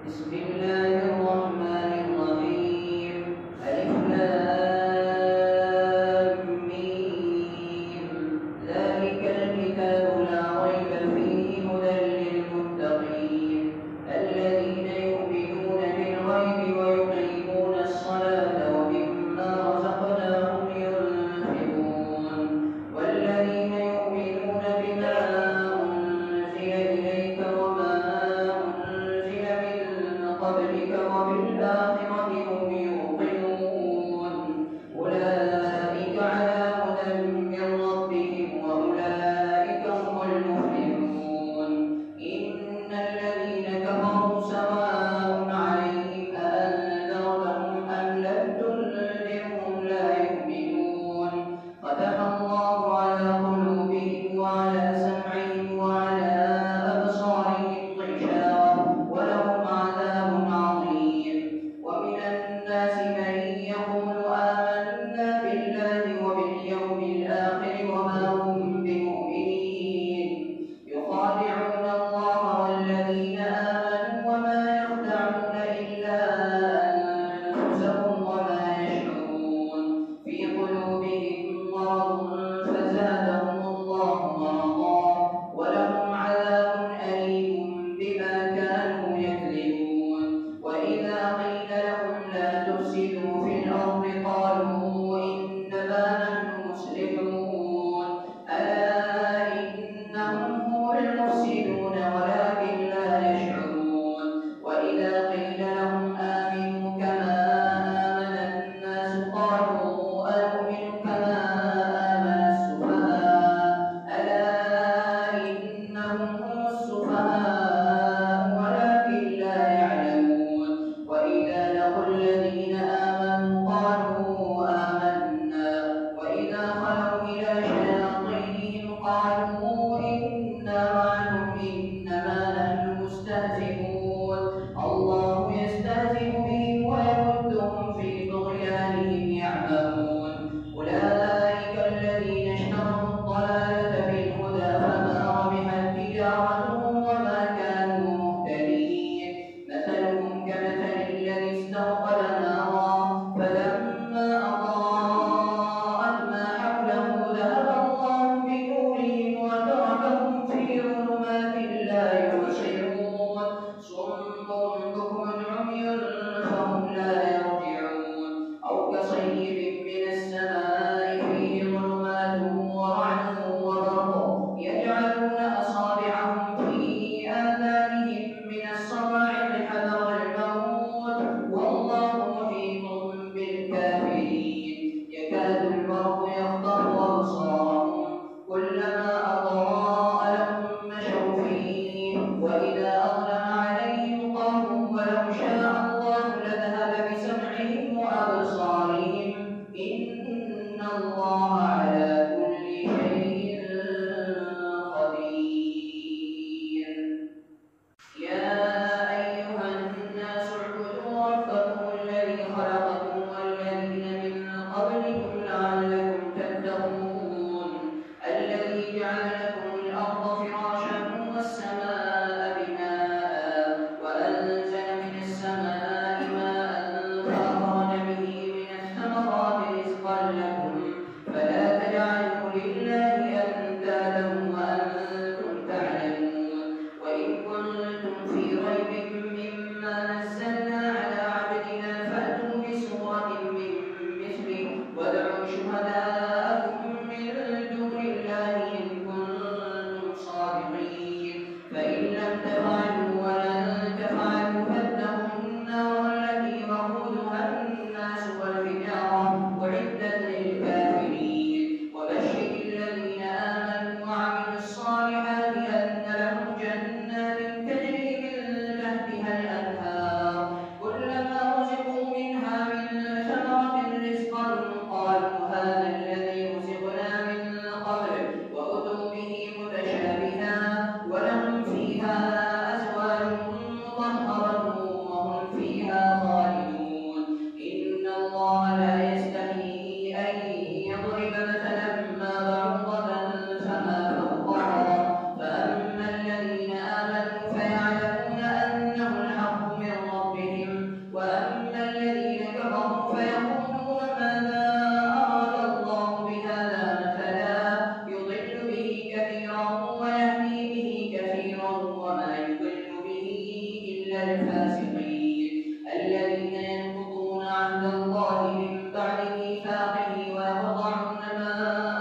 بسم الله الرحمن الرحيم. ألف لام ميم. ذلك الكتاب لا ريب فيه هدى للمتقين الذين يؤمنون بالغيب ويقيمون الصلاة ومما رزقناهم ينفقون والذين يؤمنون بما أنزل إليك وما أنزل من قبلك إلا الفاسقين الذين ينقضون عهد الله من بعد ميثاقه ويقطعون ما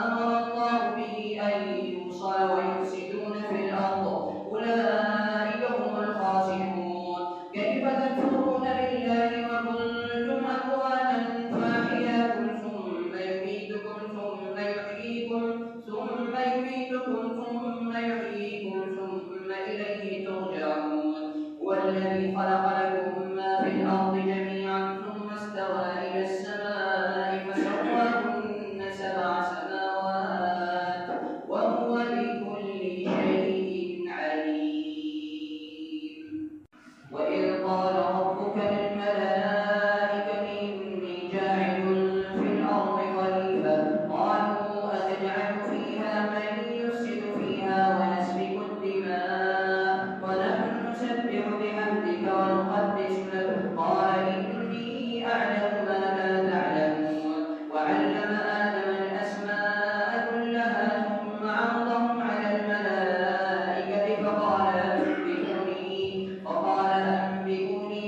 أمر الله به أن يوصل ويفسدون في الأرض أولئك هم الخاسرون كيف تكفرون بالله وكنتم أمواتا فأحياكم ثم يميتكم ثم يحييكم ثم يحييكم ثم إليه ترجعون والذي خلق لكم ما في الأرض جميعا ثم استوى إلى السماء فسواهن 7 سماوات وهو بكل شيء عليم وإذ قال ربك للملائكة إني جاعل في الأرض خليفة قالوا أتجعل فيها من يفسد فيها ويسفك الدماء ونحن نسبح بحمدك ونقدس لك قال إني أعلم ما لا تعلمون وعلم آدم الأسماء كلها ثم عرضهم على الملائكة فقال أنبئوني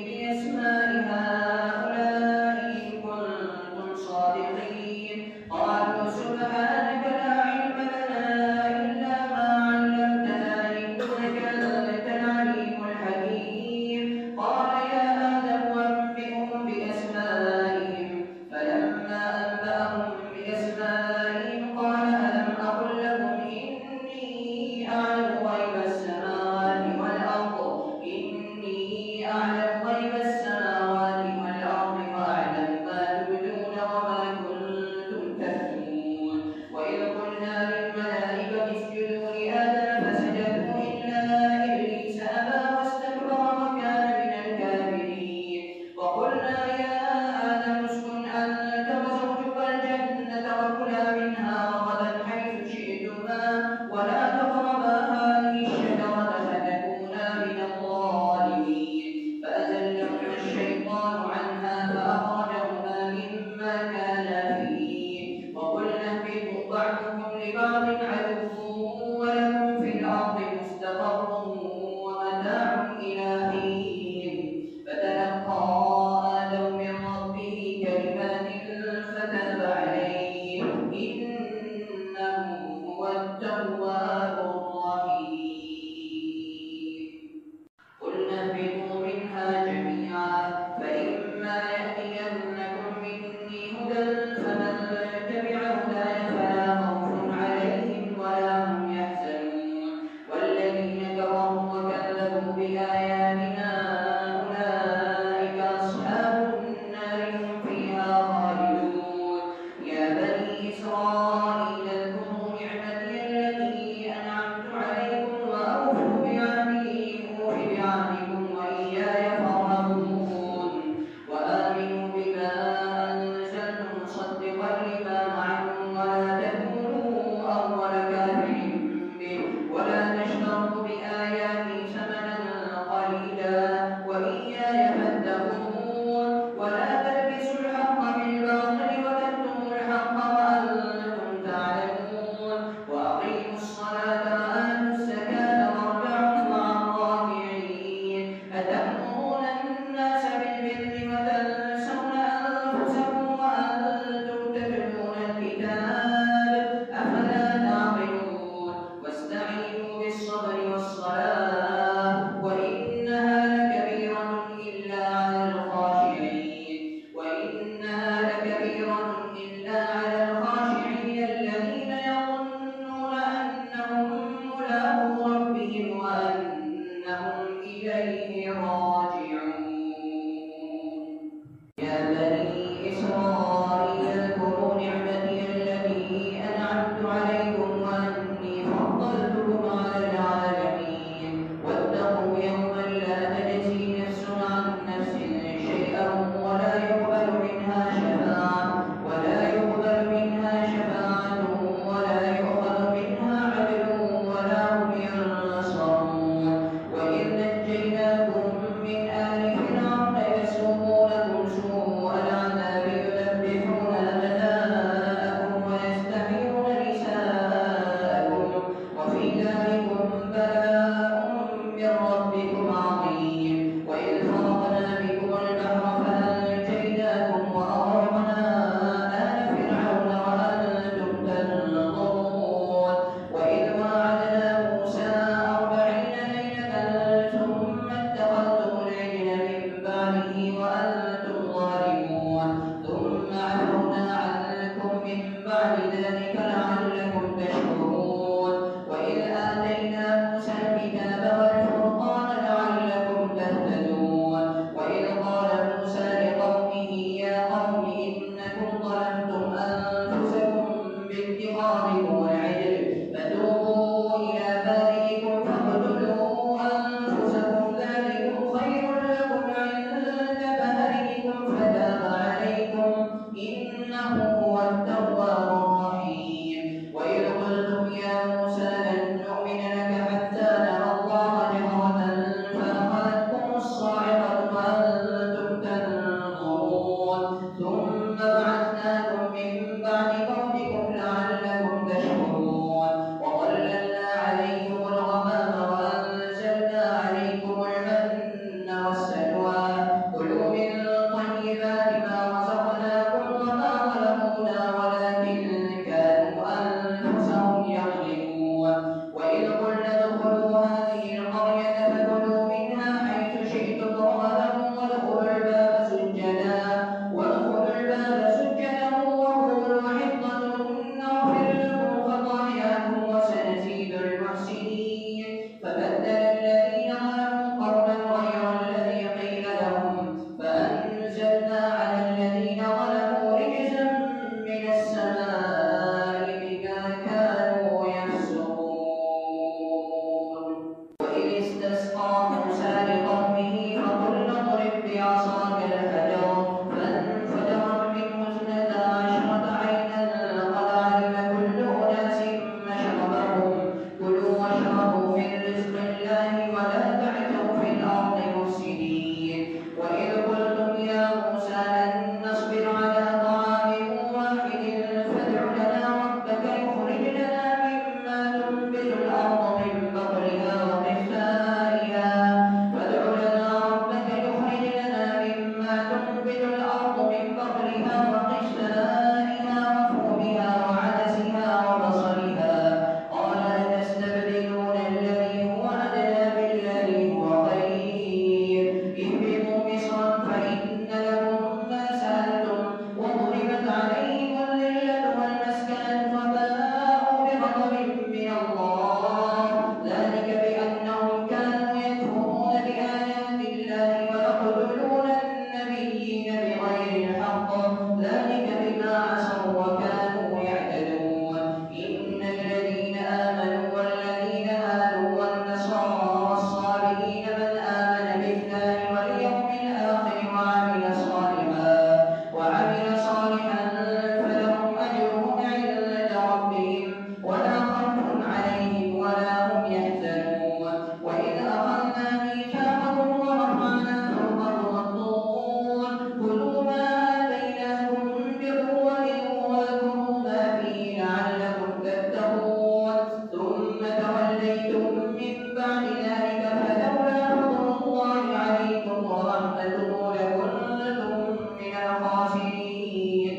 فعلتم لكنتم من الخاسرين.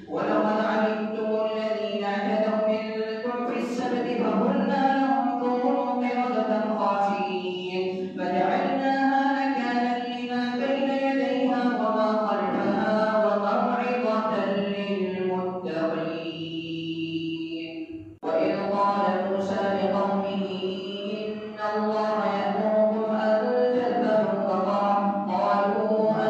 ولقد علمتم الذين اعتدوا منكم في السبت فقلنا لهم كونوا قردة خاسئين فجعلناها نكالا لما بين يديها وما خلفها وموعظة للمتقين. وإذ قال موسى لقومه إن الله يأمركم أن تذبحوا بقرة قالوا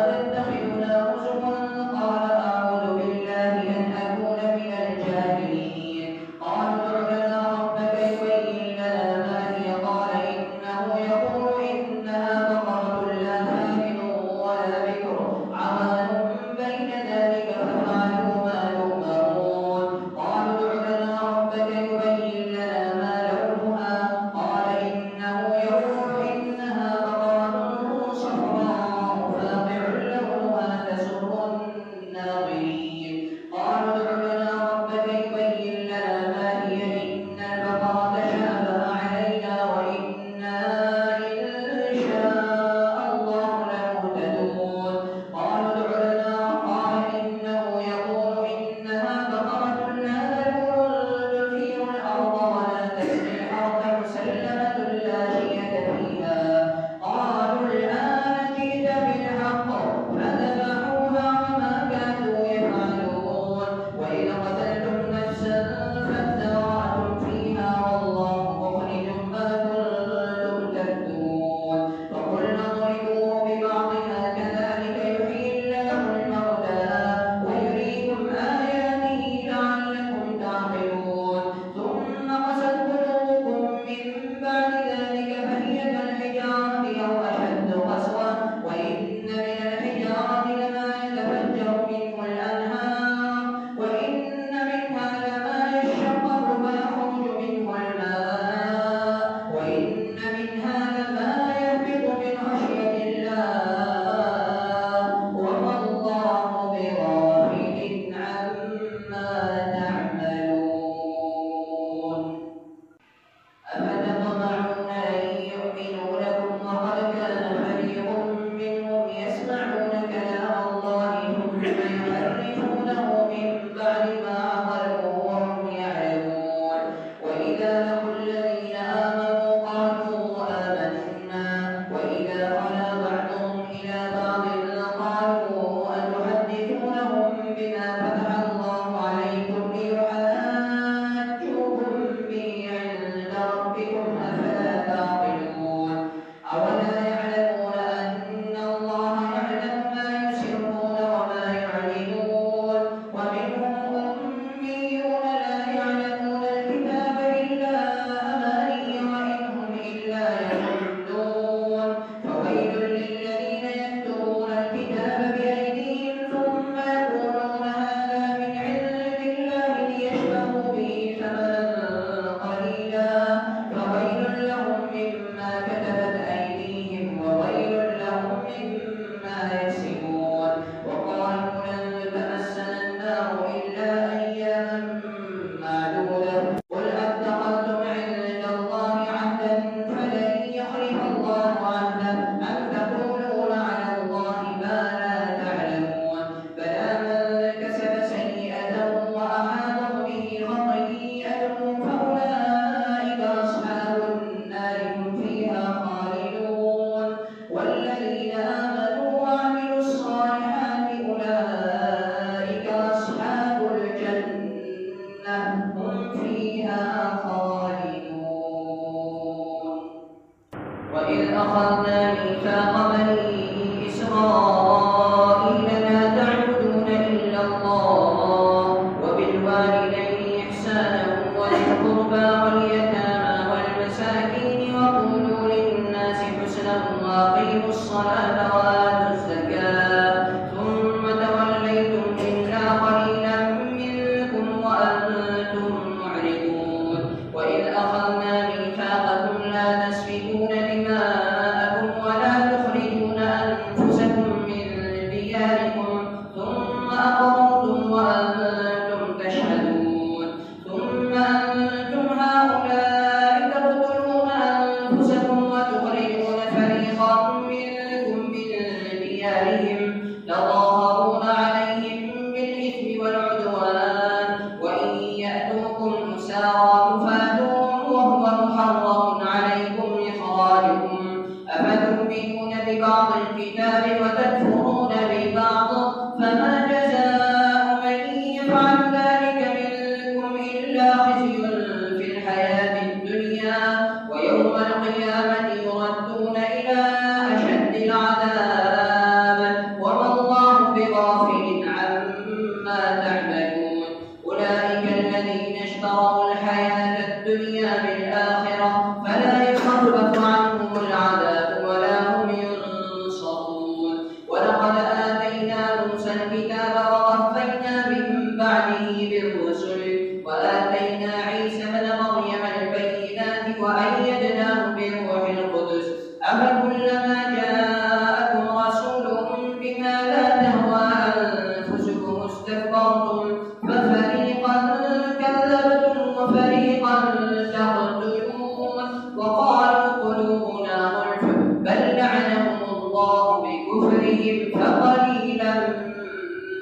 بكفرهم فقليلا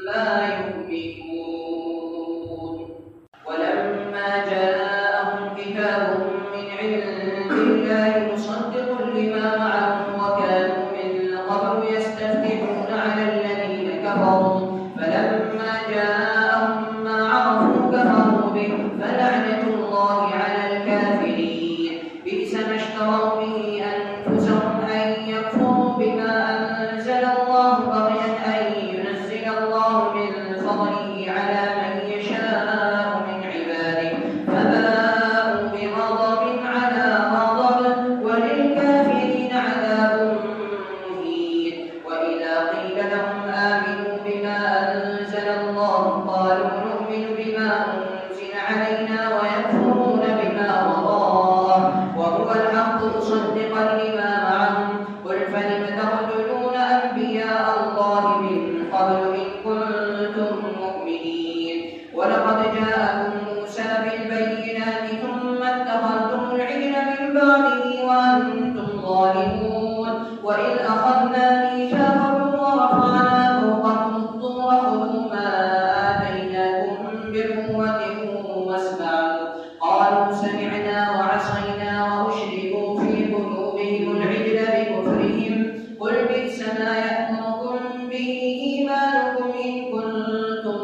ما يؤمنون. ولما جاءهم كتاب من عند الله مصدق لما معهم وكانوا من قبل يستفتحون على الذين كفروا فلما جاءهم ما عرفوا كفروا به فلعنة الله على الكافرين. بئس ما اشتروا به أنفسهم أن يكفروا بما أنزل الله بغيا أن ينزل الله من فضله على من يشاء من عباده فباءوا بغضب على غضب وللكافرين عذاب مهين. وإذا قيل لهم آمنوا بما أنزل الله قالوا نؤمن بما أنزل علينا ويكفرون بما وراءه وهو الحق مصدقا لما معهم قل فلم تقتلون أنبياء الله من قبل إن كنتم مؤمنين. ولقد جاءكم موسى بالبينات ثم اتخذتم العجل من بعده وأنتم ظالمون. وإذ أخذنا ميثاقكم ورفعنا فوقكم الطور خذوا ما آتيناكم بقوة واسمعوا قالوا سمعنا وعصينا وأشركوا في قلوبهم العجل بكفرهم قل بئس ما يأمركم به إيمانكم إن كنتم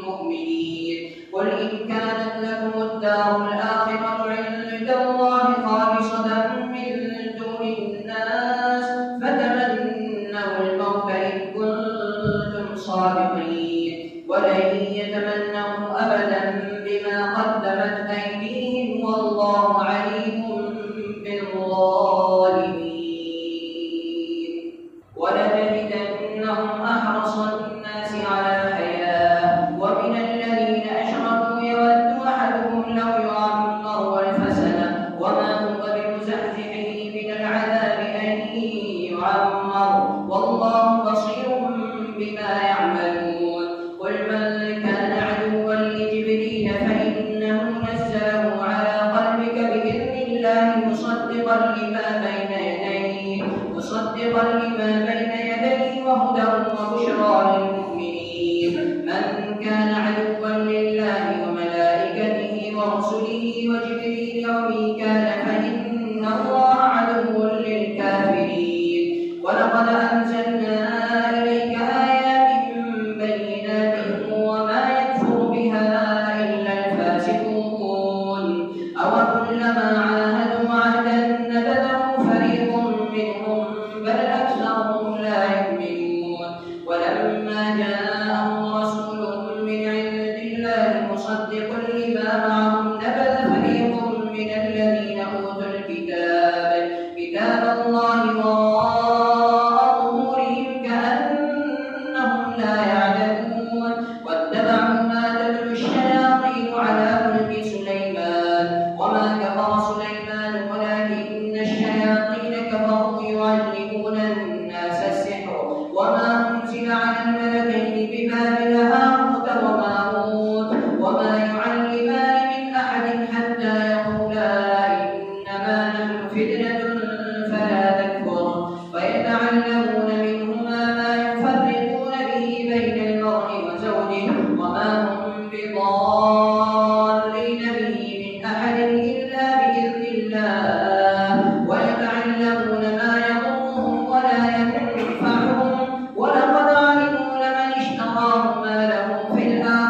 مؤمنين. قل إن كانت لكم الدار الآخرة عند الله خالصة من دون الناس فتمنوا الموت إن كنتم صادقين ولن يتمنوا أبدا بما قدمت أيديهم والله عليم بالظالمين. ولتجدنهم أحرص الناس على حياة ومن الذين أشركوا يود أحدهم لو يعمر ألف سنة وما هو بمزحزحه من العذاب أن يعمر والله بصير بما يعملون. قل من كان عدوا لجبريل فإنه نزله على قلبك بإذن الله مصدقا لما بين يديه وهدى وبشرى للمؤمنين. من كان عدوا لله وملائكته ورسله وجبريل وميكال فإن الله عدو للكافرين. ولقد أنزلنا إليك آيات بينات وما يكفر بها إلا الفاسقون. أوكلما عاهدوا عهدا نبذه فريق منهم بل أكثرهم لا يؤمنون. ولما جاءهم رسول من عند الله مصدق لما معهم نبذ فريق من الذين أوتوا كتاب الله وراء ظهورهم كأنهم لا يعلمون. واتبعوا ما تتلو الشياطين على ملك سليمان وما كفر سليمان ولكن الشياطين كفروا يعلمون الناس السحر وما أنزل على الملكين ببابل هاروت وماروت وما يعلمان من أحد حتى يقولا إنما نحن فتنة فلا تكفر فيتعلمون منهما ما يفرقون به بين المرء وزوجه وما هم بضالين به من أحد إلا بإذن الله ويتعلمون ما يضرهم ولا ينفعهم ولقد علموا لمن اشتراه ما له في الآخرة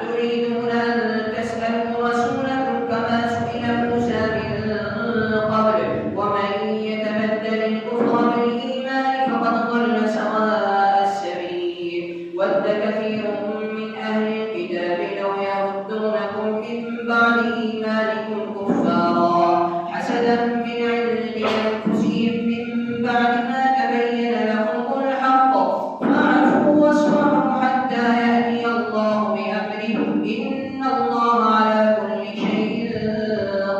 تريدون أن تسألوا رسولكم كما سئل موسى من قبل ومن يتبدل الكفر بالإيمان فقد ضل سواء السبيل ود كثير من أهل الكتاب لو يردونكم من بعد إيمانكم كفارا حسدا من عند أنفسهم من بعد ما تبين لهم الحق فاعفوا واصفحوا حتى يأتي الله بأمره إن الله على كل شيء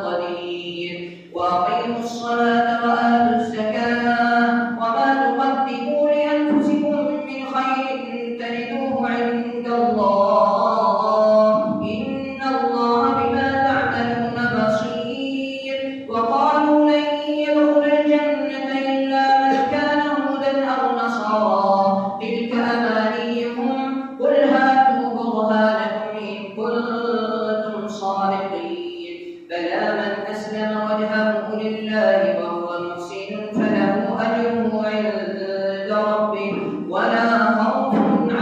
قدير وأقيموا الصلاة وآتوا الزكاة وما تقدموا لأنفسكم من خير تجدوه عند الله إن الله بما تعملون بصير وقالوا لن يدخل الجنة إلا من كان هودا أو نصارى تلك أمانيهم قل هاتوا برهانكم إن كنتم صادقين بلى من أسلم وجهه لله وهو محسن فله أجره عند ربه ولا خوف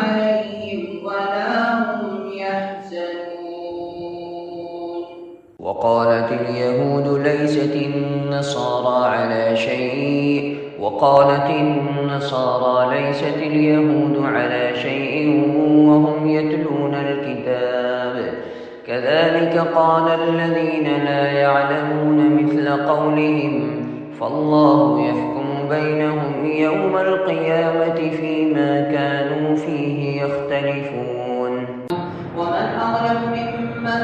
عليهم ولا هم يحزنون. وقالت اليهود ليست النصارى على شيء ليست اليهود على شيء وهم يتلون الكتاب كذلك قال الذين لا يعلمون مثل قولهم فالله يحكم بينهم يوم القيامة فيما كانوا فيه يختلفون. ومن أظلم ممن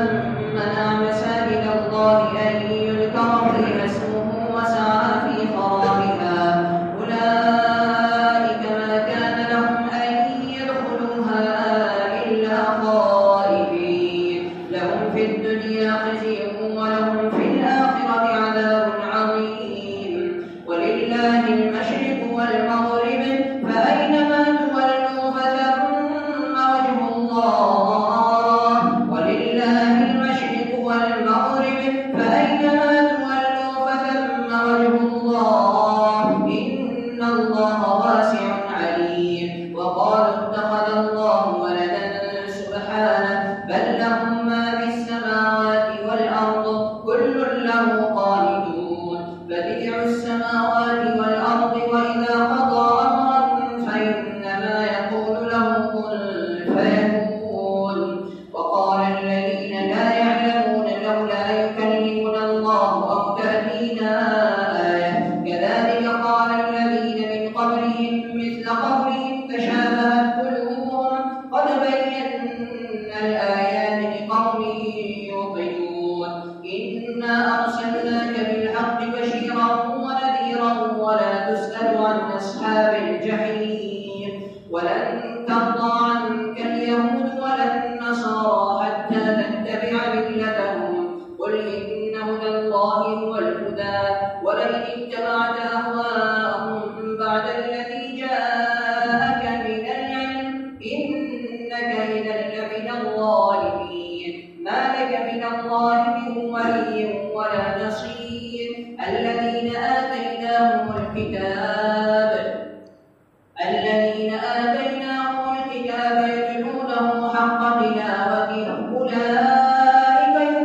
منع مساجد الله أن يذكر فيها اسمه وسعى في خرابها أولئك ما كان لهم أن يدخلوها إلا خائفين لهم في الدنيا خزي ولهم في الآخرة عذاب عظيم ولله المشرق والمغرب فأينما تولوا فثم وجه الله ولله المشرق والمغرب فأينما تولوا فثم وجه الله إن الله واسع عليم وقالوا اتخذ الله ولدا سبحانه بل له ما في السماوات والأرض كل له قانتون بديع السماوات والأرض وإذا قضى أمرا فإنما يقول له كن فيكون وقال الذين لا يعلمون لولا يكلمنا الله أو تأتينا آية كذلك قال الذين من قبلهم مثل قولهم تشابهت قلوبهم قد بينا الآيات لقوم يوقنون إنا أرسلناك بالحق بشيرا ونذيرا ولا تسأل عن أصحاب الجحيم ولن ترضى عنك اليهود ولا النصارى حتى تتبع ملتهم قل إن هدى الله هو الهدى ولئن اتبعت أهواءهم بعد الذي جاءك من العلم إنك إذا لمن الظالمين ما لك من الله من ولي ولا نصير الذين آتيناهم الكتاب يتلونه حق تلاوته أولئك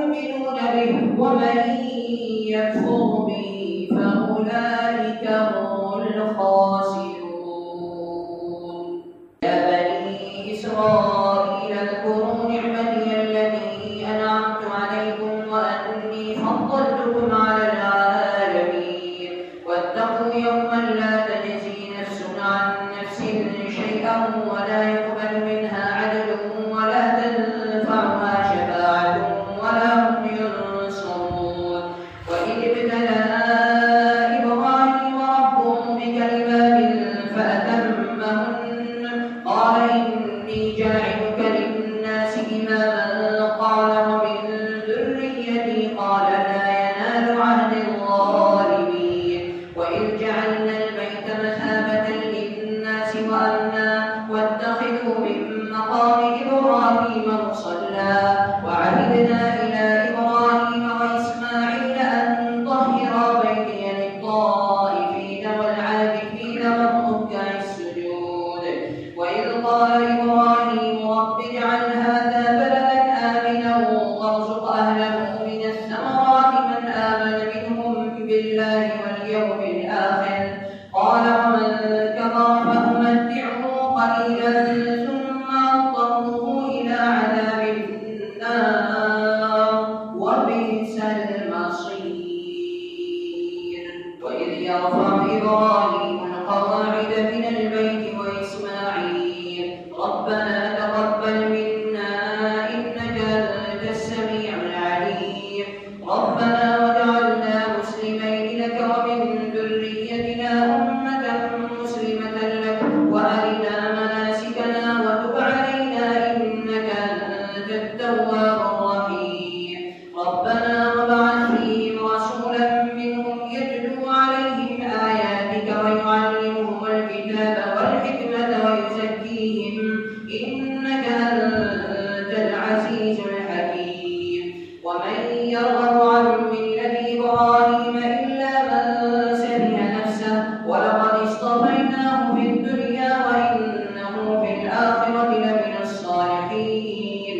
أنت التواب الرحيم ربنا وابعث فيهم رسولا منهم يتلو عليهم آياتك ويعلمهم الكتاب والحكمة ويزكيهم إنك أنت العزيز الحكيم ومن يرغب عن ملة إبراهيم إلا من سفه نفسه ولقد اصطفيناه في الدنيا وإنه في الآخرة لمن الصالحين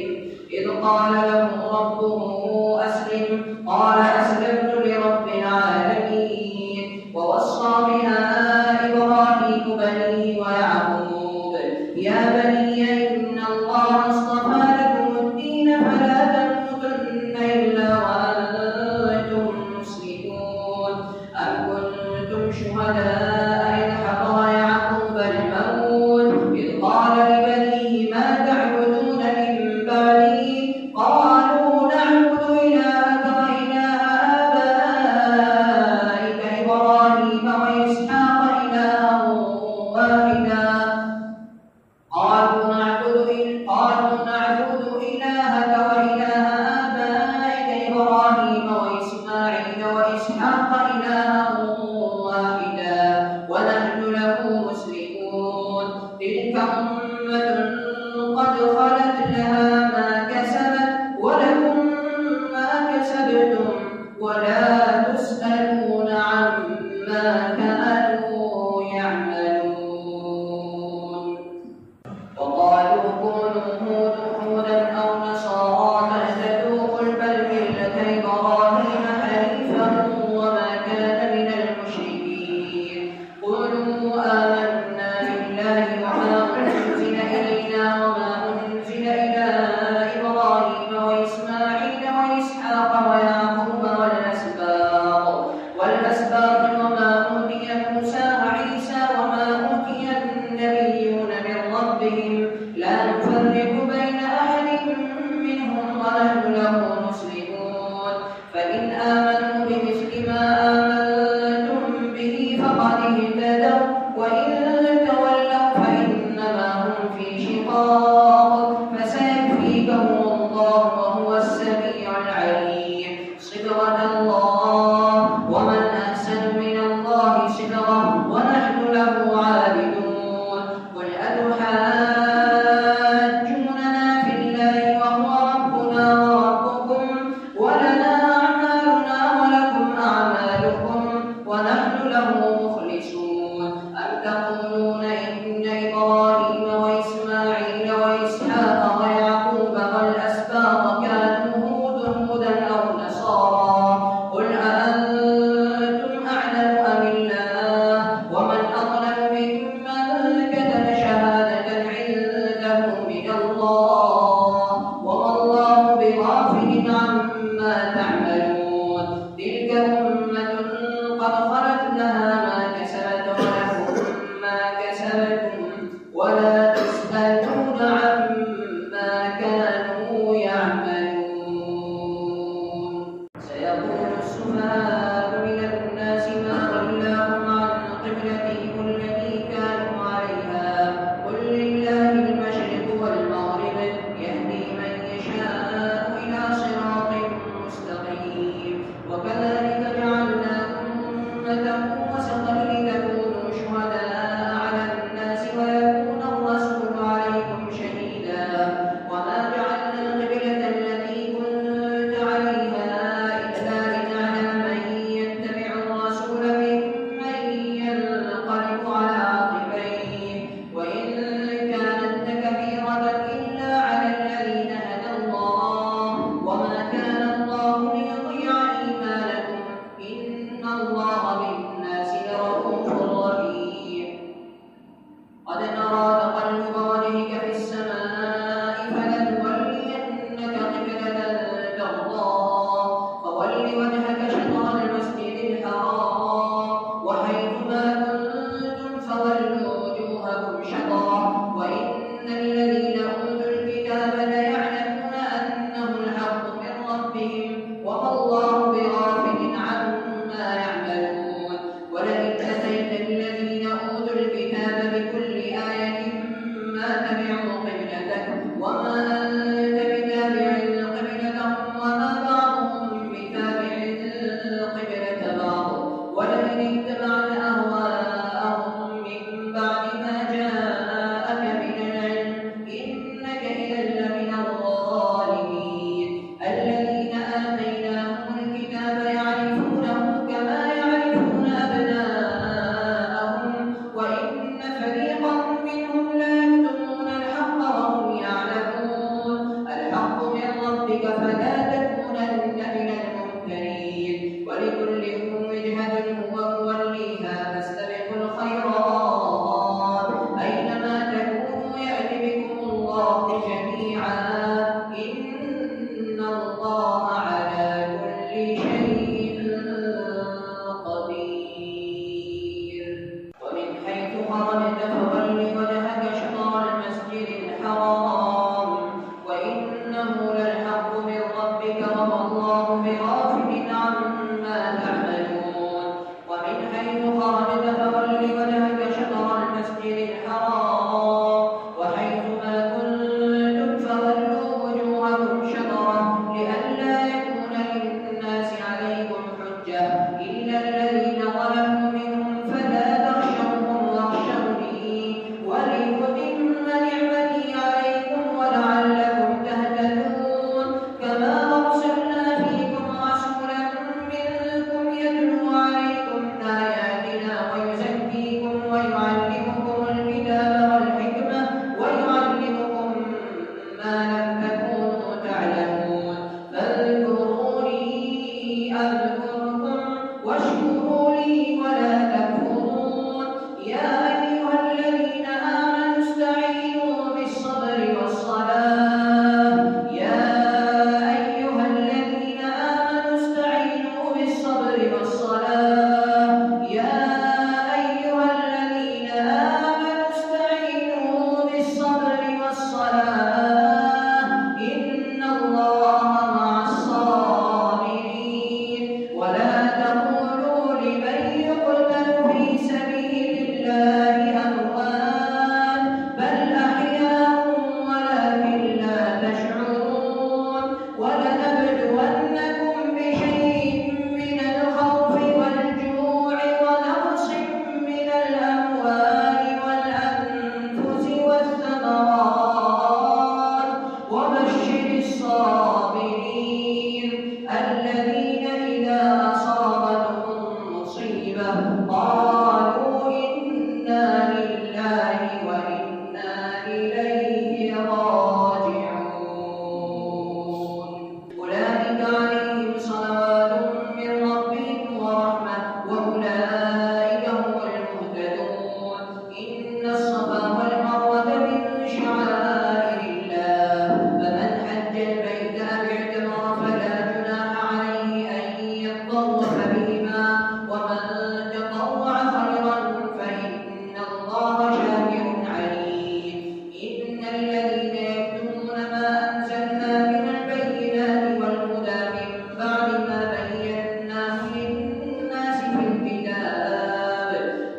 إذ قال له ربه أسلم قال أسلمت لرب العالمين ووصى بها إبراهيم بنيه ويعقوب يا بني إن الله اصطفى لكم الدين فلا تموتن إلا وأنتم مسلمون أم كنتم شهداء إذ حضر يعقوب الموت إذ قال لبنيه ما تعبدون من بعدي قالوا نعبد إلهك وإله آبائك إبراهيم وإسحاق إلها واحدا قالوا نعبد إلهك وإله آبائك إبراهيم وإسماعيل وإسحاق إلها واحدا ونحن له مسلمون تلك أمة قد خلت لها ما كسبت ولكم ما كسبتم ولا تسألون عما كانوا يعملون وقالوا كونوا هودا أو نصارى تهتدوا قل بل ملة إبراهيم حنيفا وما كان من المشركين قولوا آمنا بالله وما أنزل إلينا وما أنزل إلى إبراهيم وإسماعيل وإسحاق ويعقوب والأسباط وما أوتي موسى وعيسى وما أوتي النبيون من ربهم لا نفرق بين أحد منهم ونحن له مسلمون فإن آمنوا بمثل ما آمنتم به فقد اهتدوا وإن تولوا فإنما هم في شقاق فسيكفيكهم الله وهو السميع العليم صبغة الله ومن أحسن من الله صبغة ونحن له عابدون قل أتحاجوننا في الله وهو ربنا وربكم ولنا أعمالنا ولكم أعمالكم ونحن له مخلصون أم تقولون إن إبراهيم وإسماعيل وإسحاق ويعقوب والأسباط كانوا هودا أو نصارى قل أأنتم أعلم أم الله ومن أظلم ممن كتم شهادة عنده من الله وما الله بغافل عما تعملون تلك أمة قد خلت لها ما كسبت ولكم ما كسبتم ولا تسألون عما كانوا يعملون سيقول السفهاء من الناس ما ولاهم عن قبلتهم التي كانوا عليها قل لله المشرق والمغرب يهدي من يشاء إلى صراط ربك فلا تكونن من الممترين ولكل وجهة هو موليها فاستبقوا الخيرات أينما تكونوا يأت بكم الله جميعا إن الله على كل شيء قدير ومن حيث خرجت فول وجهك شطر المسجد الحرام وإنه للحق من ربك وما الله بغافل عما تعملون ومن حيث خرجت فول وجهك شطر المسجد الحرام وحيث ما كنتم فولوا وجوهكم شطره لئلا يكون للناس عليكم حجة إلا الذين ظلموا منهم فلا تخشوهم واخشوني ولأتم نعمتي عليكم ولعلكم تهتدون كما أرسلنا فيكم رسولا منكم يتلو عليكم آياتنا ويزكيكم ويعلمكم الكتاب والحكمة ويعلمكم ما لم تكونوا تعلمون فاذكروني أذكركم واشكروا لي ولا تكفرون يا أيها الذين آمنوا استعينوا بالصبر والصلاة يا أيها الذين آمنوا استعينوا بالصبر والصلاة يا أيها الذين آمنوا استعينوا بالصبر والصلاة إن الله مع الصابرين ولا تقولوا لمن يقتل في سبيل الله أموات بل أحياء ولكن لا تشعرون ولنبلونكم بشيء من الخوف والجوع ونقص من الأموال والأنفس والثمرات وبشر الصابرين الذين إذا أصابتهم مصيبة قالوا إنا لله وإنا إليه راجعون أولئك عليهم صلوات من ربهم ورحمة وأولئك هم المهتدون إن الصفا والمروة من شعائر الله فمن حج البيت أو اعتمر فلا جناح عليه أن يطوف بهما ومن تطوع خيرا فإن الله شاكر عليم إن الذين يكتمون ما أنزلنا من البينات والهدى من بعد ما بيناه للناس في الكتاب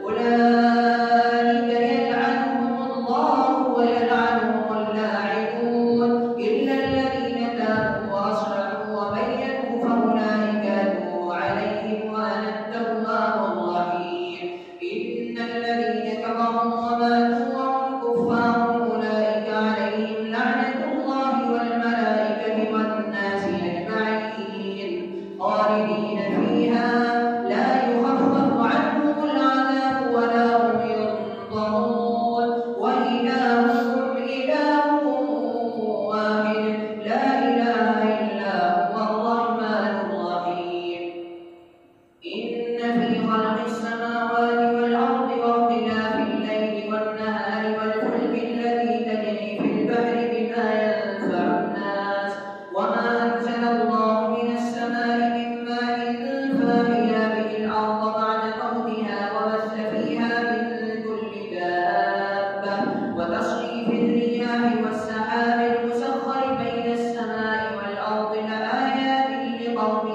أولئك يلعنهم الله ويلعنهم اللاعنون إلا الذين تابوا وأصلحوا وبينوا فأولئك أتوب عليهم وأنا التواب الرحيم إن الذين كفروا وماتوا وهم كفار أولئك عليهم لعنة الله والملائكة والناس أجمعين خالدين فيها لا يخفف عنهم العذاب ولا هم ينظرون وإلهكم إله واحد لا إله إلا هو الرحمن الرحيم إن في خلق السماوات والأرض واختلاف الليل والنهار والفلك التي تجري في البحر بما ينفع الناس وما أنزل الله من السماء من ماء فأحيا به الأرض بعد موتها وبث فيها من كل دابة وتصريف الرياح والسحاب المسخر بين السماء والأرض لآيات لقوم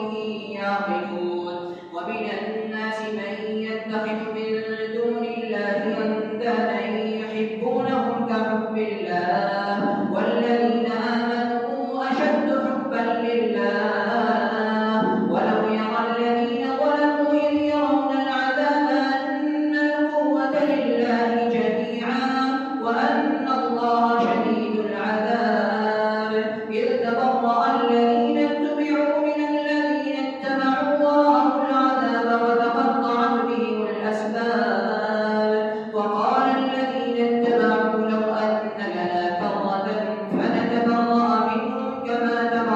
يعقلون ومن الناس من يتخذ من دون الله أندادا يحبونهم كحب الله والذين آمنوا أشد حبا لله ولو يرى الذين ظلموا إذ يرون العذاب أن القوة لله جميعا وأن الله شديد العذاب إذ تبرأ الذين اتبعوا من الذين اتبعوا ورأوا العذاب وتقطعت بهم الأسباب وقال الذين اتبعوا لو أن لنا كرة فنتبرأ منهم كما تبرأوا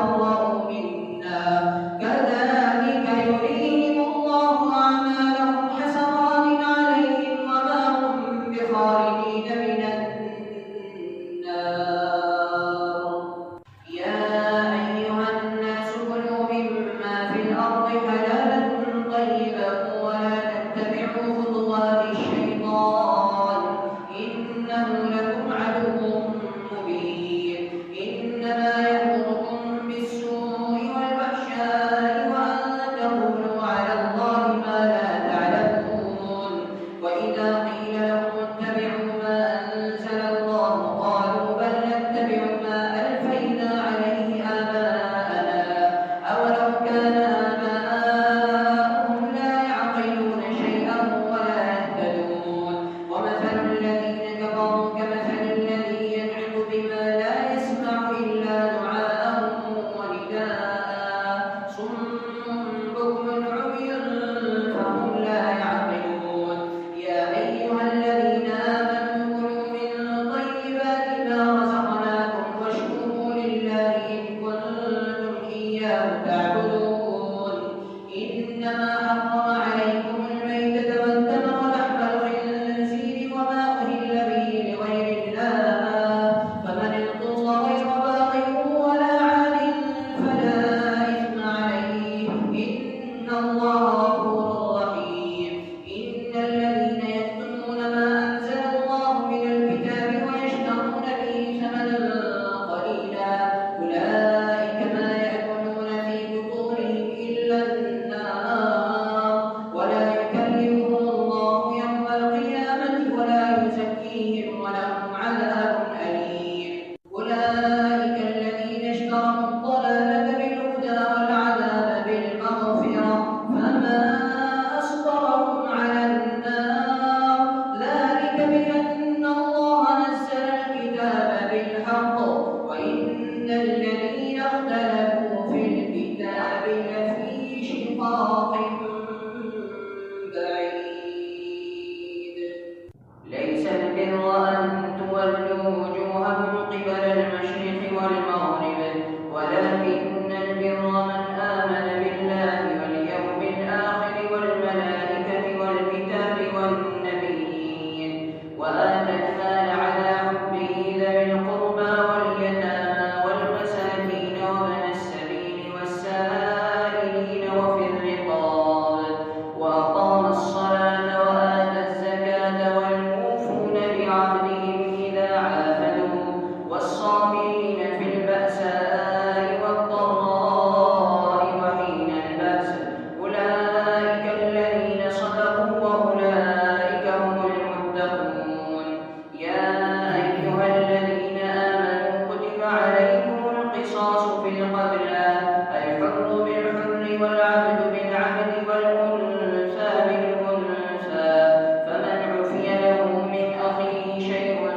تعبدون إنما حرم عليكم الميتة والدم ولحم الخنزير وما أهل به لغير الله فمن اضطر غير باغ ولا عاد فلا إثم عليه إن الله غفور رحيم إن الذين يكتمون ما أنزل الله من الكتاب ويشترون به ثمنا قليلا أولئك ما يأكلون في بطونهم إلا النار ولا يكلمهم الله يوم القيامة ولا يزكيهم ولهم عذاب أليم أولئك الذين اشتروا الضلالة بالهدى والعذاب بالمغفرة فما أصبرهم على النار ذلك بأن الله نزل الكتاب بالحق وإن الذين اختلفوا في الكتاب لفي شقاق بعيد ليس البر أن تولوا وجوهكم قبل المشرق والمغرب ولكن البر من آمن بالله واليوم الآخر والملائكة والكتاب والنبيين وآتى المال على حبه ذوي القربى واليتامى والمساكين وابن السبيل والسائلين وفي الرقاب وأقام الصلاة وآتى الزكاة والموفون بعهدهم إذا عاهدوا والصابرين في البأساء والضراء وحين البأس أولئك الذين صدقوا وأولئك هم المتقون يا أيها الذين آمنوا كتب عليكم القصاص في القتلى الحر بالحر والعبد بالعبد والأنثى بالأنثى فمن عفي له من أخيه شيء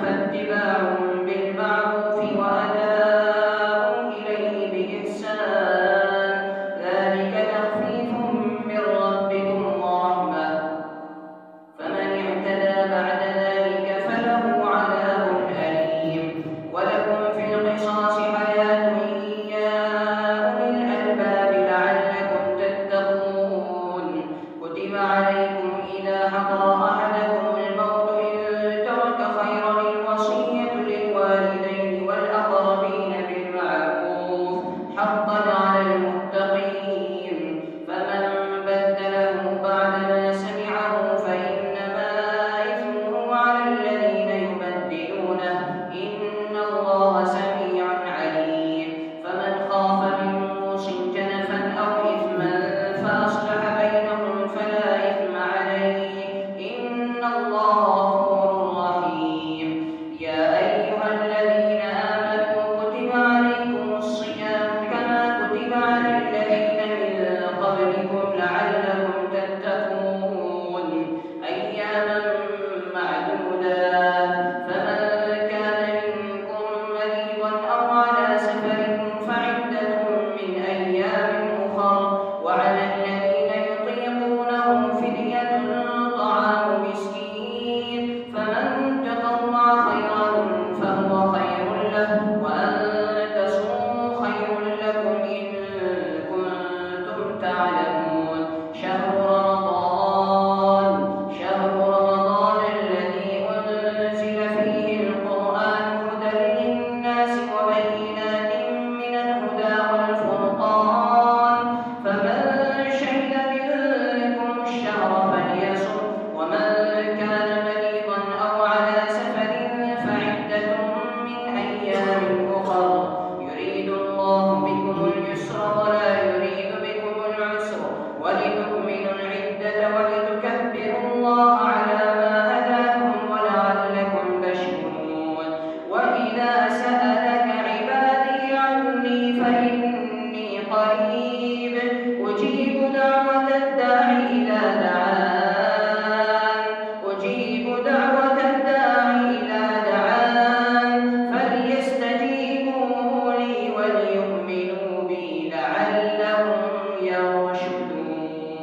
فاتباع بالمعروف وأداء إليه بإحسان ذلك تخفيف من ربكم ورحمة فمن اعتدى بعد ذلك فله عذاب أليم ولكم في القصاص حياة يا أولي الألباب لعلكم تتقون كتب عليكم إذا حضر أحدكم الموت إن ترك خيرا الوصية للوالدين والأقربين بالمعروف حقا على المتقين فمن بدله بعدما سمعه فإنما إثمه على الذين يبدلونه إن الله سميع عليم فمن خاف من موص جنفا أو إثما فأصلح بينهم فلا إثم عليه إن الله غفور رحيم يا أيها الذين آمنوا كتب عليكم الصيام كما كتب على الذين من قبلكم لعلكم تتقون أياما معدودات فمن كان منكم مريضا أو على سفر فعدة من أيام أخر وعلى الذين يطيقونه فدية طعام مسكين فمن تطوع خيرا فهو خير له وأن تصوموا خير لكم إن كنتم تعلمون شهر رمضان الذي أنزل فيه القرآن هدى للناس وبينات من الهدى والفرقان فمن شهد منكم الشهر فليصم ومن كان مريضا أو على سفر فعدة من أيام أخر يريد الله بكم اليسر ولا يريد بكم العسر ولتكملوا العدة ولتكبروا الله على ما هداكم ولعلكم تشكرون وإذا سألك عبادي عني فإني قريب أجيب دعوة الداعي إذا دعان فليستجيبوا لي وليؤمنوا بي لعلهم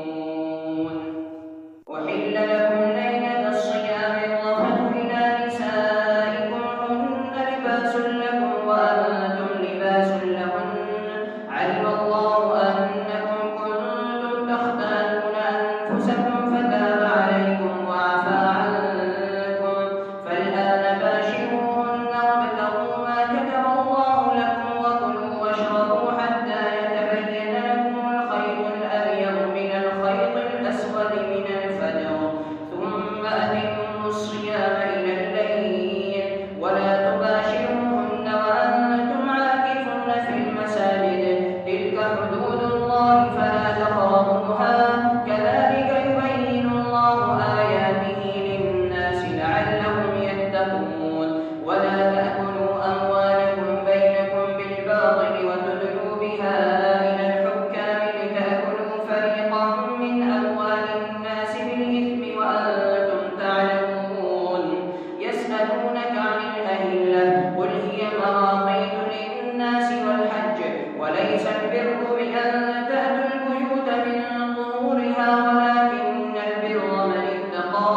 يرشدون أحل لكم ليلة الصيام الرفث إلى نسائكم هن لباس لكم وأنتم لباس لهن وليس البر بأن تأتوا البيوت من ظهورها ولكن البر من اتقى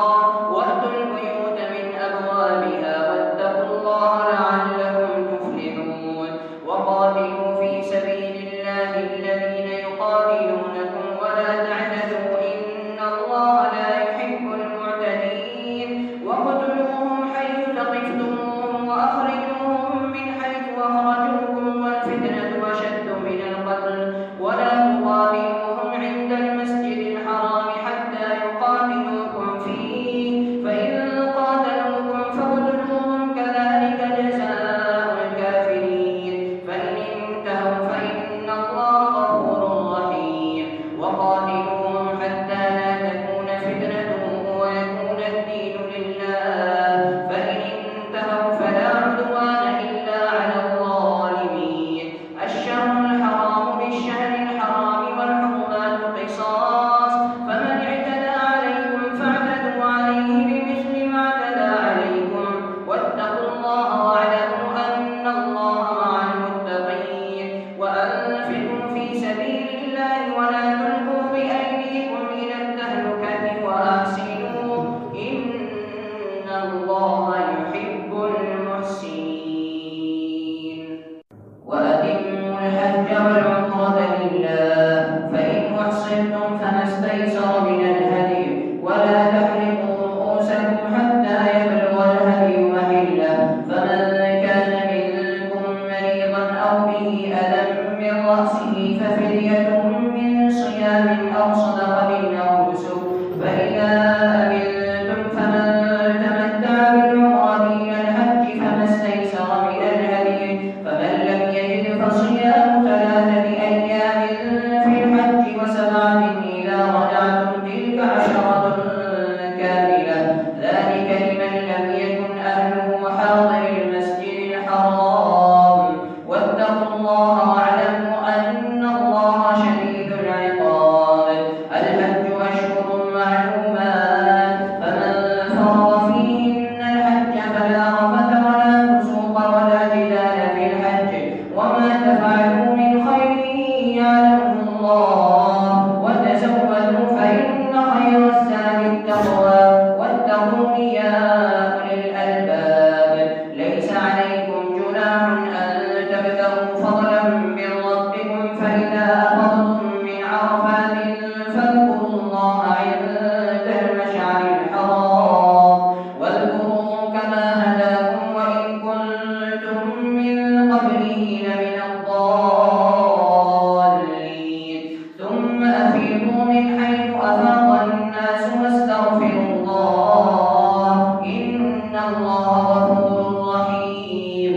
وأتوا البيوت من أبوابها واتقوا الله لعلكم تفلحون وقاتلوا في سبيل الله الذين يقاتلونكم ولا تعتدوا إن الله لا يحب المعتدين واقتلوهم حيث ثقفتموهم وأخرجوهم من حيث أخرجوكم والفتنة أشد من القتل ولا تقاتلوهم عند المسجد الحرام حتى يقاتلوكم فيه فإن قاتلوكم فاقتلوهم كذلك جزاء الكافرين فإن انتهوا فإن الله غفور رحيم وقاتلوهم حتى لا تكون فتنة ويكون الدين لله فإن انتهوا فلا عدوان إلا على الظالمين الشهر الحرام بالشهر الحرام والحرمات قصاص فمن اعتدى عليكم فاعتدوا عليه بمثل ما اعتدى عليكم واتقوا الله واعلموا أن الله مع المتقين وأنفقوا في سبيل الله ولا تلقوا بأيديكم إلى التهلكة وأحسنوا إن الله يحب المحسنين وأتموا الحج والعمرة لله فإن أحصرتم فما استيسر من الهدي ولا تحلقوا رؤوسكم حتى يبلغ الهدي محله فمن كان منكم مريضا أو به أذى من رأسه ففدية من صيام أو صدقة أو نسك فإذا أمنتم فمن تمتع بالعمرة إلى الحج فما استيسر من الهدي فمن لم يجد فصيام 3 أيام في الحج و7 إذا رجعتم تلك 10 كاملة ذلك لمن لم يكن أهله حاضر المسجد الحرام واتقوا الله واعلموا أن الله شديد العقاب الحج أشهر معلومات فمن فرض فيهن الحج فلا رفث ولا فسوق ولا جدال في الحج وما تفعلوا من خير يعلمه الله وتزودوا فإن خير الزاد التقوى واتقون يا أولي الألباب ليس عليكم جناح أن تبتغوا فضلا من ربكم فإذا أفضتم من عرفات فاذكروا الله عند المشعر الحرام واذكروه كما هداكم وإن كنتم من قبله لمن الضالين ثم أفيضوا من حيث أفاض الناس واستغفروا الله إن الله غفور رحيم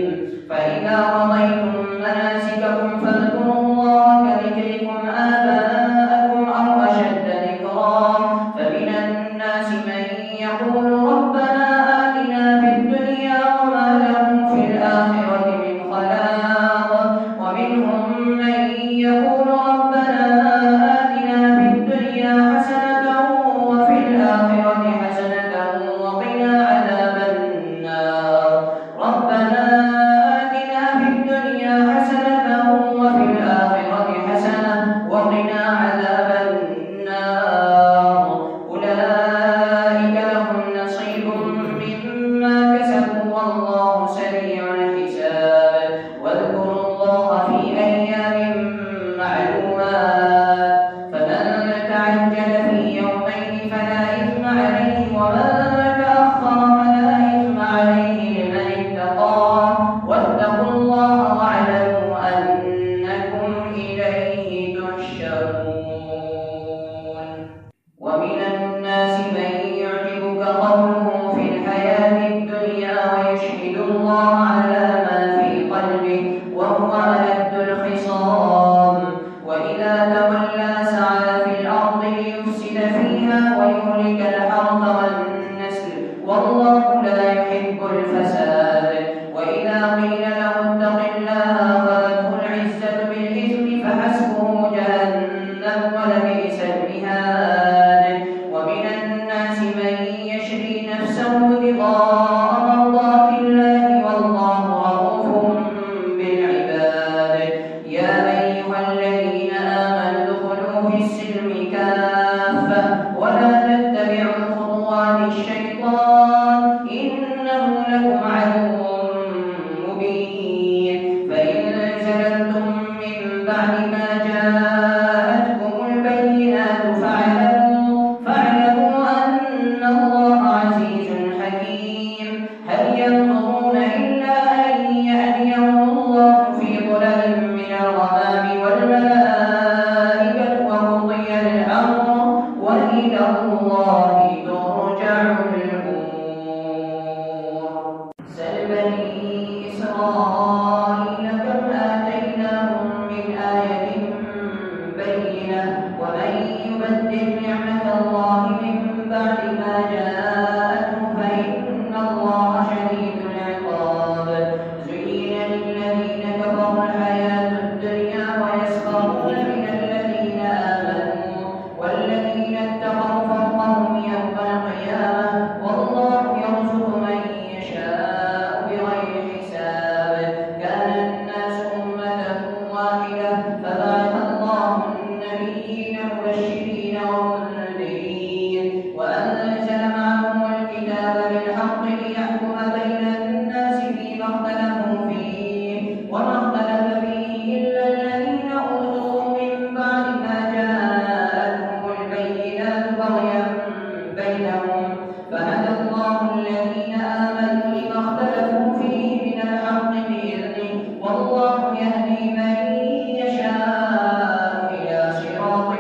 فإذا قضيتم مناسككم فاذكروا الله كذكركم آباءكم أو أشد ذكرا فمن الناس من يقول ربنا آتنا في الدنيا وما له في الآخرة من خلاق ومنهم من يقول ربنا آتنا في الدنيا حسنة وفي الآخرة حسنة وقنا عذاب النار ربنا آتنا في الدنيا حسنة وفي الآخرة حسنة وقنا عذاب النار أولئك لهم نصيب مما كسبوا والله سريع الحساب واذكروا الله في أيام معلومات أيها الذين آمنوا ادخلوا في السلم كافة ولا تتبعوا خطوات الشيطان إنه لكم عدو مبين فإن زللتم من بعد ما جاءتكم البينات فاعلموا أن الله عزيز حكيم هل ينظرون إلا أن يأتيهم الله في ظلل من الغمام والملائكة وقضي الأمر وإلى الله ترجع الأمور سل بني إسرائيل كم آتيناهم من آية بينة ومن يبدل نعمة الله من بعد ما جاءته فإن الله شديد العقاب زين للذين كفروا الحياة الدنيا ويسخرون من الذين آمنوا والذين اتقوا فوقهم يوم القيامة والله يرزق من يشاء بغير حساب كان الناس أمة واحدة فبعث الله النبيين مبشرين ومنذرين وأنزل معهم الكتاب بالحق ليحكم بين الناس فيما اختلفوا فيه وما اختلف فيه إلا الذين أوتوه من بعد ما جاءتهم البينات بغيا بينهم فهدى الله الذين آمنوا لما اختلفوا فيه من الحق بإذنه والله يهدي من يشاء إلى صراط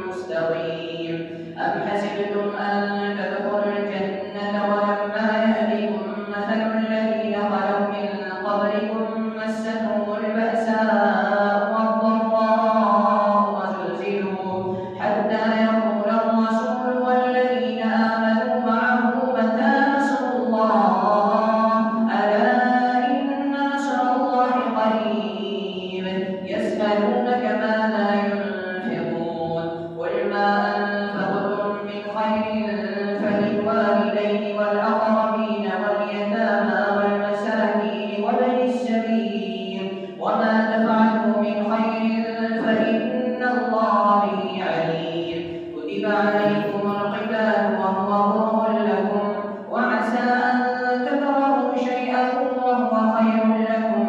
مستقيم أم حسبتم أن تدخلوا الجنة ولما يأتكم مثل الذين خلوا من قبلكم مستهم البأساء والضراء وزلزلوا حتى يقول الرسول والذين آمنوا معه متى نصر الله ألا إن نصر الله قريب يسألونك ماذا ينفقون قل ما أنفقتم من خير فللوالدين والأقربين واليتامى والمساكين وابن السبيل وما تفعلوا من خير فإن الله به عليم كتب عليكم القتال وهو كره لكم وعسى أن تكرهوا شيئا وهو خير لكم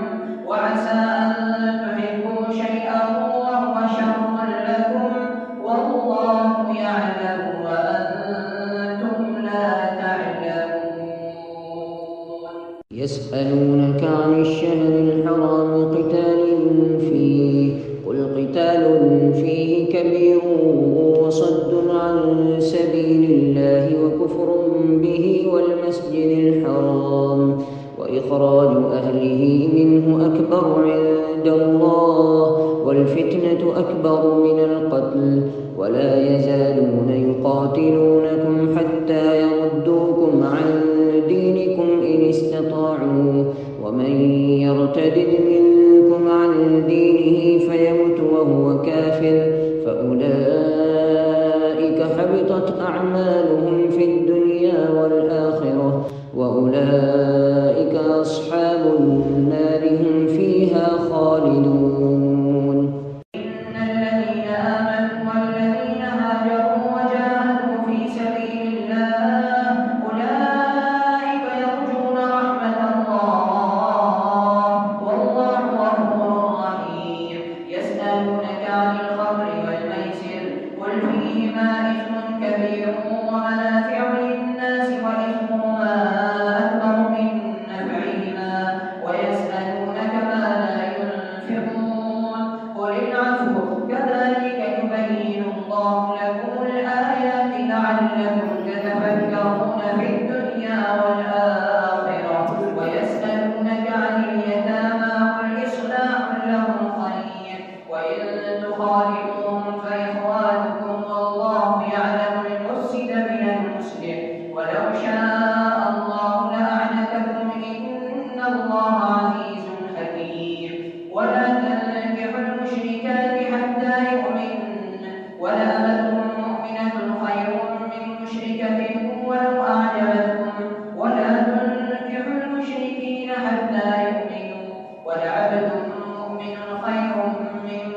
وعسى أن تحبوا شيئا وهو شر لكم والله يعلم وأنتم لا تعلمون يسألونك عن الشهر الحرام قتال فيه قل قتال فيه كبير وصد عن سبيل الله وكفر به والمسجد الحرام وإخراج أهله منه أكبر عند الله والفتنة أكبر من القتل ولا يزالون يقاتلونكم حتى يردوكم عن دينكم إن استطاعوا ومن يرتد منكم عن دينه فيمت وهو كافر فأولئك حبطت أعمالهم في الدنيا والآخرة وأولئك أصحاب النار هم فيها خالدون إن الذين آمنوا والذين هاجروا وجاهدوا في سبيل الله أولئك يرجون رحمة الله والله غفور رحيم يسألونك عن الخمر والميسر قل فيهما إثم كبير ومنافع للناس وإثمهما أكبر من نفعهما ويسألونك ماذا ينفقون قل العفو كذلك يبين الله لكم الآيات لعلكم تتفكرون في الدنيا والآخرة ويسألونك عن اليتامى قل إصلاح لهم خير وإن تخالطوهم فإخوانكم والله يعلم المفسد من المصلح ولو شاء الله لأعنتكم إن الله عزيز حكيم ولا تنكحوا المشركات حتى يؤمنن ولأمة مؤمنة خير من مشركة ولو أعجبتكم ولا تنكحوا المشركين حتى يؤمنوا ولعبد مؤمن خير من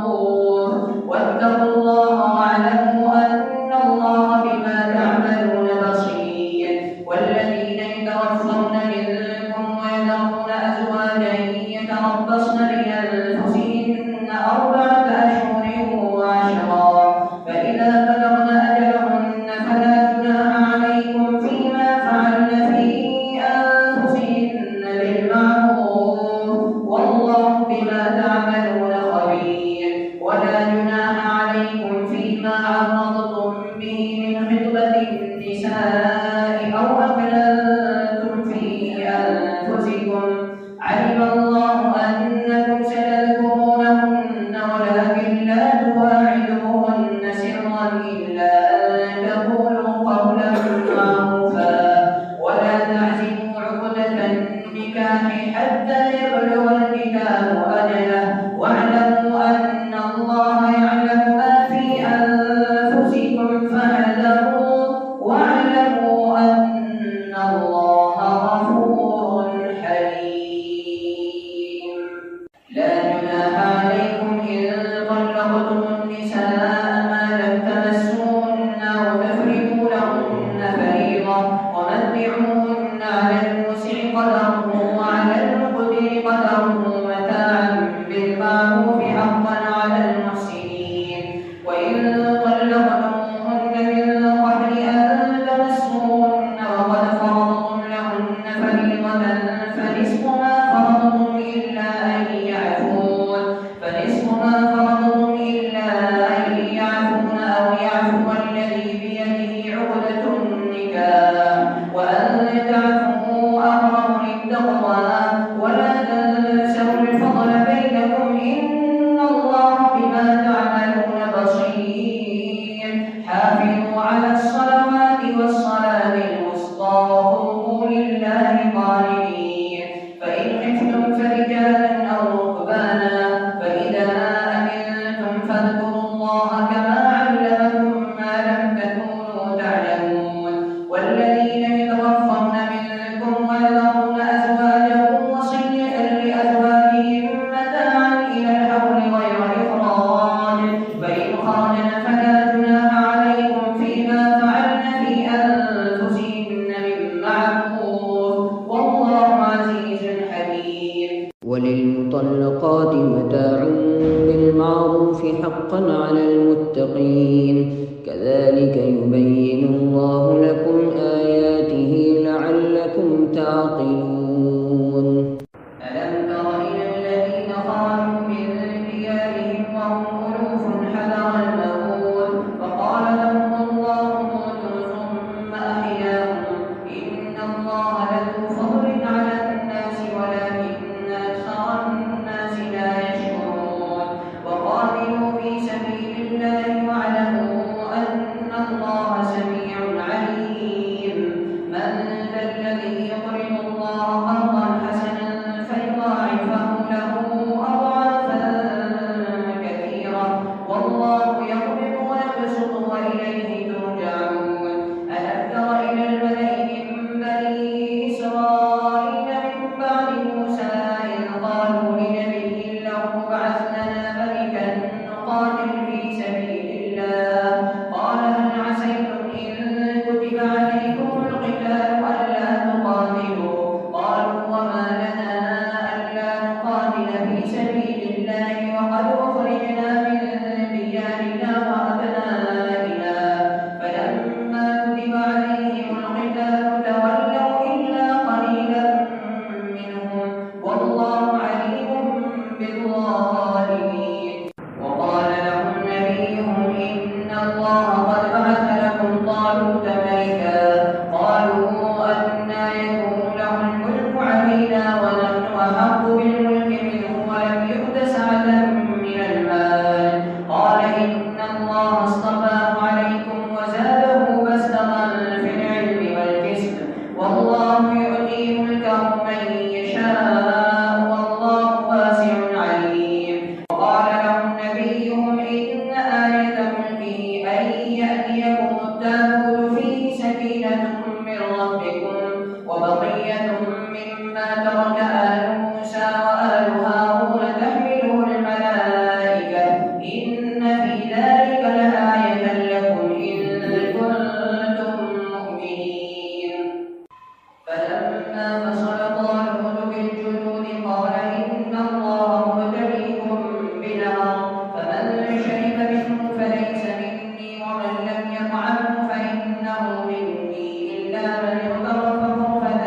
بالمعروف واتقوا الله واعلموا أن الله بما تعملون بصير. والذين يتوفون منكم ويذرون أزواجا يتربصن بأنفسهن 4 أشهر وعشرا فإذا بلغن أجلهن فلا جناح عليكم فيما فعلن في أنفسهن بالمعروف والله بما تعملون خبير. ولا جناح عليكم فيما عرضتم به من خطبة النساء أو أكننتم في أنفسكم علم الله أنكم ستذكرونهن ولكن لا تواعدوهن سرا إلا أن تقولوا قولا معروفا ولا تعزموا عقدة النكاح حتى يبلغ الكتاب أجله واعلموا أن الله يعلم ما في أنفسكم فاحذروه واعلموا أن الله غفور حليم. لا جناح عليكم إن طلقتم النساء ما لم تمسوهن وتفرضوا لهن فريضة ومتعوهن على الموسع قدره وعلى المقتر قدره متاعا بالمعروف حقا على المحسنين. وإن طلقتموهن من قبل أن تمسوهن وقد فرضتم لهن فريضة فنصف ما فرضتم إلا أن يعفون أو يعفو الذي بيده عقدة النكاح وأن تعفوا أقرب للتقوى ولا تنسوا الفضل بينكم إن الله بما تعملون بصير. حافظوا على الصلوات والصلاة الوسطى وقوموا لله قانتين. فإن خفتم فرجالا أو ركبانا فإذا أمنتم فاذكروا الله كما علمكم ما لم تكونوا تعلمون. والذين يتوفون منكم ويذرون أزواجا وصية لأزواجهم متاعا إلى الحول غير إخراج فإن خرجن فلا جناح عليكم فيما فعلن في أنفسهن من معروف والله عزيز حكيم. وللمطلقات متاع بالمعروف حقا على المتقين كذلك يبين الله لكم آياته لعلكم تعقلون. ألم تر إلى الذين خرجوا من ديارهم وهم ألوف حذر الموت فقال لهم الله موتوا ثم أحياهم إن الله لذو فضل على الناس ولكن أكثر الناس لا يشكرون. وقاتلوا في سبيل الله واعلموا أن الله سميع عليم. من ذا الذي يقرض الله قرضا حسنا فيضاعفه له أضعافا كثيرة والله يقبض ويبسط وإليه ترجعون. ألم تر إلى الملأ من بني إسرائيل من بعد موسى إذ قالوا لنبي له ابعث لنا ملكا نقاتل في سبيل الله قال هل عسيتم إن كتب عليكم القتال ألا تقاتلوا قالوا وما لنا ألا نقاتل في سبيل الله وقد أخرجنا من ديارنا إن في ذلك لآية لكم إن كنتم مؤمنين. فلما فصل طالوت بالجنود قال إن الله مبتليكم بنهر فمن شرب منه فليس مني ومن لم يطعمه فإنه مني إلا من اغترف غرفة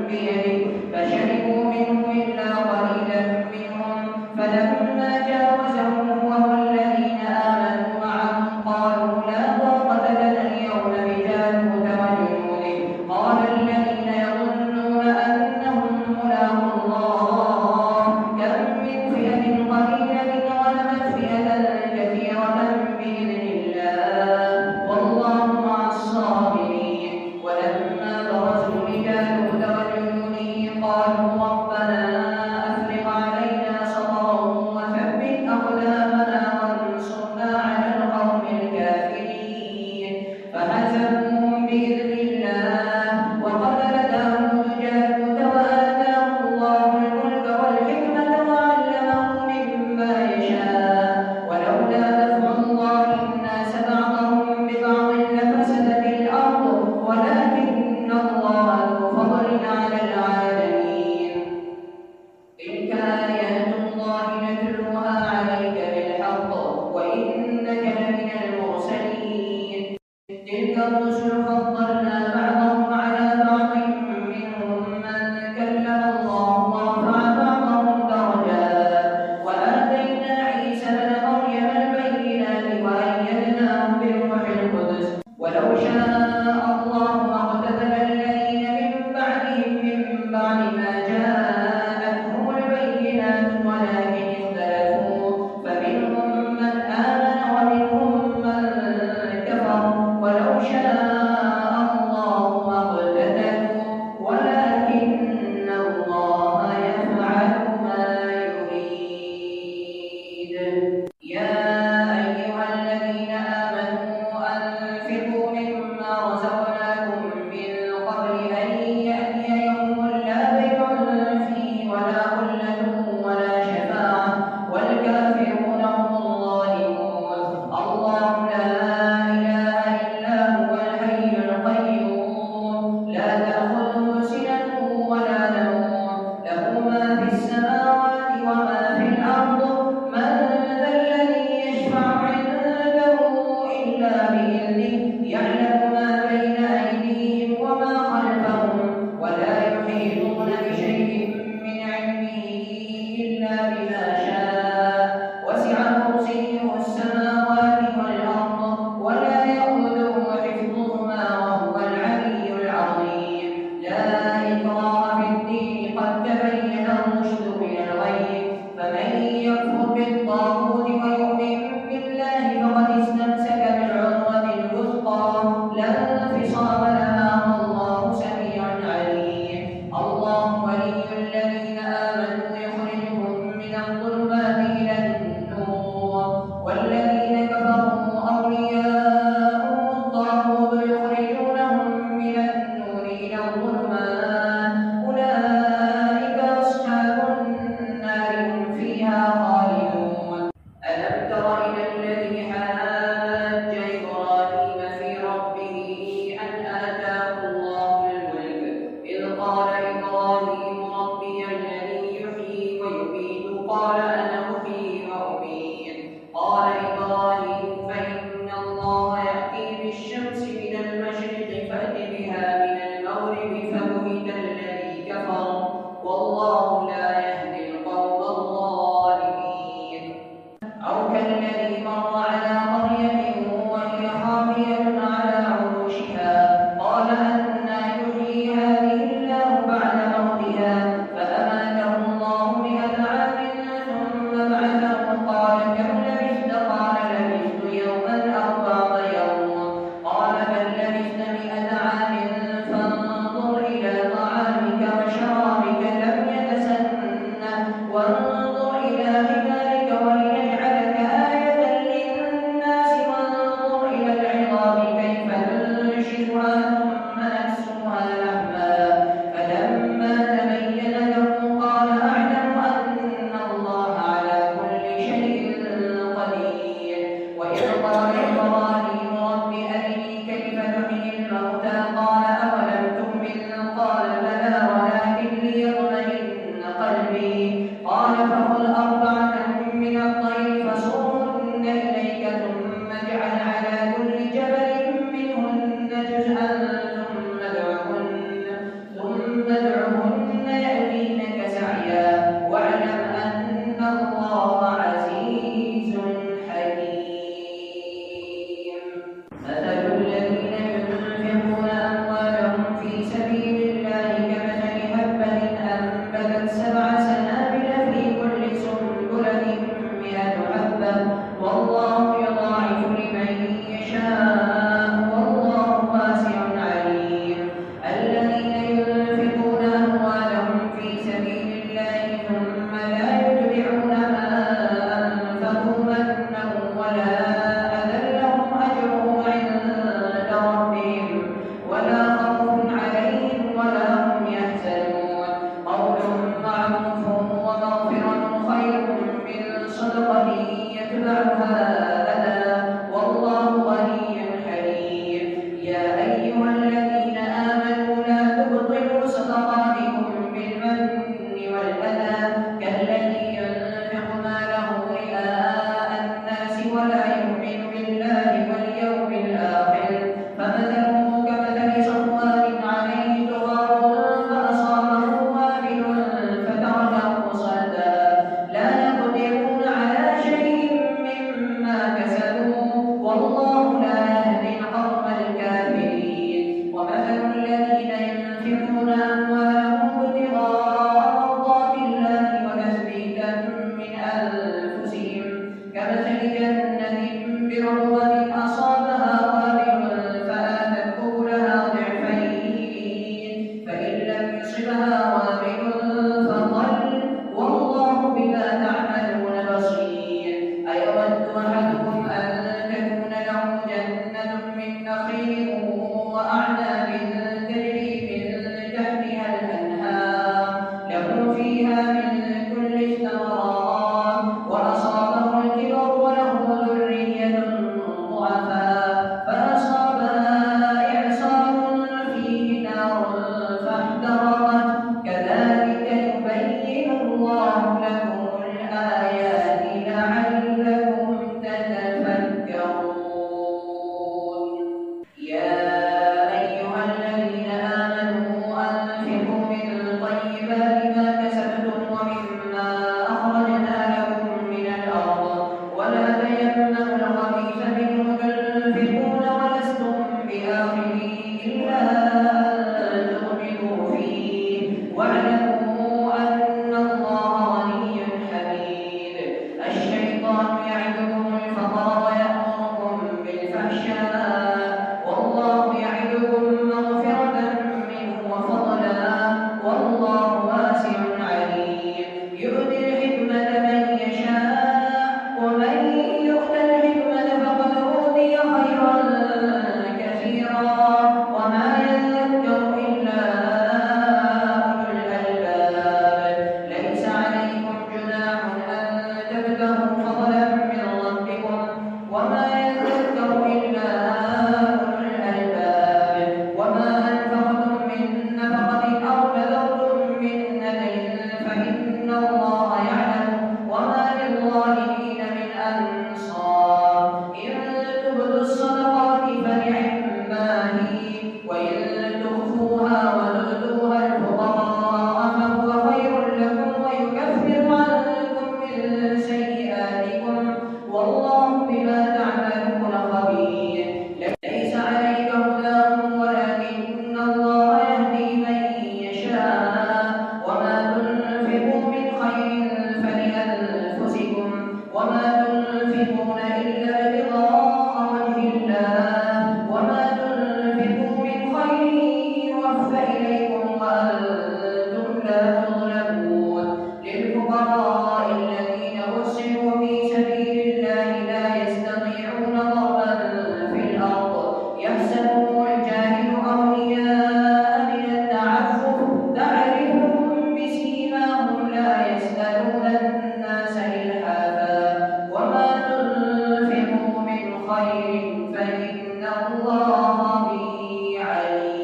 بيده فشربوا منه إلا قليلا منهم فلما جاوزه هو والذين آمنوا معه قالوا لا طاقة لنا اليوم بجالوت وجنوده قال الذين يظنون أنهم ملاقو الله كم من فئة قليلة غلبت فئة كثيرة بإذن الله والله مع الصابرين. ولما برزوا لجالوت وجنوده قالوا ربنا أفرغ علينا صبرا وثبت أقدامنا وانصرنا على القوم الكافرين فهزموهم بإذن الله وقتل داود جالوت وآتاه الله الملك والحكمة وعلمه مما يشاء ولولا دفع الله الناس بعضهم ببعض لفسدت الأرض ولكن الله ذو فضل على العالمين. تلك آيات الله نتلوها عليك بالحق وإنك لمن المرسلين. تلك الرسل فضلنا بعضهم على بعض منهم من كلم الله ورفع بعضهم درجات وآتينا عيسى ابن مريم البينات وأيدناه بروح القدس ولو شاء الله ما اقتتل الذين من بعدهم من بعد ما جاءتهم البينات ولكن اختلفوا فمنهم من آمن ومنهم من كفر ولو شاء الله ما اقتتلوا ولكن الله يفعل ما يريد. يا أيها الذين آمنوا أنفقوا مما رزقناكم ولا أذى لهم أجرهم عند ربهم ولا خوف عليهم ولا هم يحزنون قول معروف ومغفرة خير من صدقة يتبعها أذى والله غني حليم يا أيها الذين آمنوا لا تبطلوا صدقاتكم بالمن والأذى كالذي ينفق ماله رئاء الناس ولا يؤمن بالله واليوم الآخر فمثله كمثل صفوان عليه تراب فأصابه وابل فتركه صلدا لا يقدرون على شيء مما كسبوا والله لا يهدي القوم الكافرين ومثل الذين ينفقون أموالهم ابتغاء مرضات الله وتثبيتا من أنفسهم كمثل جنة بربوة أصابها وابل فآتت أكلها ضعفين فإن لم يصبها وابل فطل والله بما تعملون بصير أيود أحدكم أن تكون له جنة من نخيل وأعناب تجري من تحتها الأنهار له فيها من كل الثمرات وأصابه الكبر وله ذرية ضعفاء فأصابها إعصار فيه نار فاحترقت كذلك يبين الله لكم الآيات لعلكم تتفكرون يا أيها الذين آمنوا أنفقوا من طيبات ما كسبتم ومما أخرجنا لكم من الأرض ولا تيمموا الخبيث منه تنفقون ولستم بآخره إلا أن تغمضوا فيه واعلموا أن الله غني حميد الشيطان يعدكم الفقر ويأمركم بالفحشاء والله يعدكم مغفرة منه وفضلا والله واسع عليم يؤتي الحكمة من يشاء ومن يؤت الحكمة فقد أوتي خيرا كثيرا وما يذكر إلا أولو الألباب ليس عليكم جناح أن تبتغوا فضلا من ربكم وما يذكر إلا أولو الألباب وما أنفقتم من نفقة أو نذرتم من نذر فإن الله يعلم وما للظالمين من أنصار إن تبدوا الصدقات فنعما هي وإن تخفوها وتؤتوها الفقراء فهو خير لكم ويكفر عنكم من سيئاتكم والله بما تعملون خبير ليس عليك هداهم ولكن الله يهدي من يشاء وما تنفقوا من خير فلأنفسكم وما تنفقون إلا ابتغاء وجه الله وما تنفقوا من خير يوفى إليكم وأنتم لا تظلمون للفقراء الذين أرسلوا في سبيل الله لا يستطيعون ضربا في الأرض يحسبهم الجاهل أغنياء من التعفف تعرفهم بسيماهم لا يسألون الناس إلحافا وما تنفقوا من خير فإن الله به عليم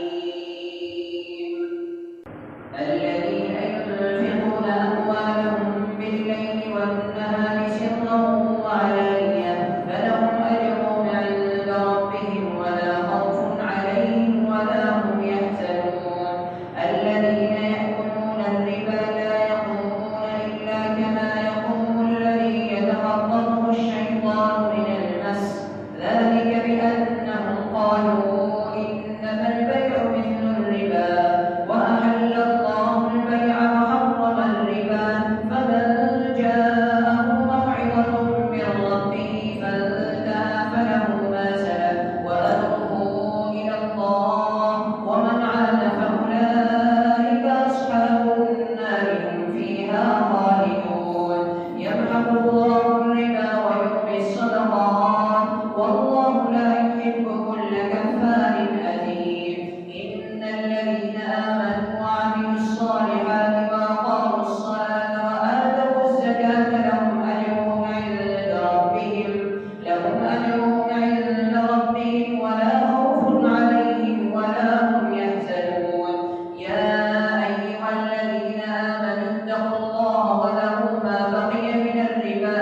الذين ينفقون أموالهم بالليل والنهار سرا وعلانية فلهم أجرهم عند ربهم ولا خوف عليهم ولا هم يحزنون الذين يأكلون الربا لا يقومون إلا كما يقوم الذي يتخبطه الشيطان من المس ذلك بأنهم قالوا إنما البيع مثل الربا وأحل الله البيع وحرم الربا فمن جاءه موعظة من ربه فانتهى فله ما سلف وأمره إلى الله ومن عاد فأولئك أصحاب النار هم فيها خالدون يمحق الله الربا ويربي الصدقات والله لا يحب كل كفار أثيم. إن الذين آمنوا وعملوا الصالحات وأقاموا الصلاة وآتوا الزكاة لهم أجرهم عند ربهم ولا خوف عليهم ولا هم يحزنون. يا أيها الذين آمنوا اتقوا الله وذروا ما بقي من الربا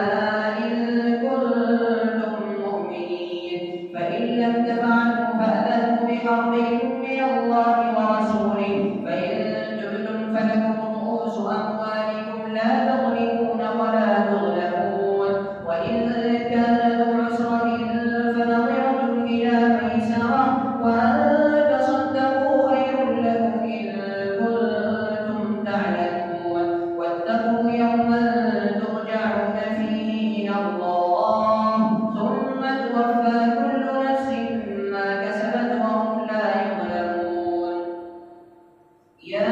إن كنتم مؤمنين، فإن لم تفعلوا فأذنوا بحرب من الله ورسوله، فإن تبتم فلكم رؤوس أموالكم لا تظلمون ولا تظلمون. وإن كان ذو عسرة فنظرة إلى ميسرة وأن تصدقوا خير لكم إن كنتم تعلمون. واتقوا يوما ترجعون فيه إلى الله ثم توفى كل نفس ما كسبت وهم لا يظلمون. يا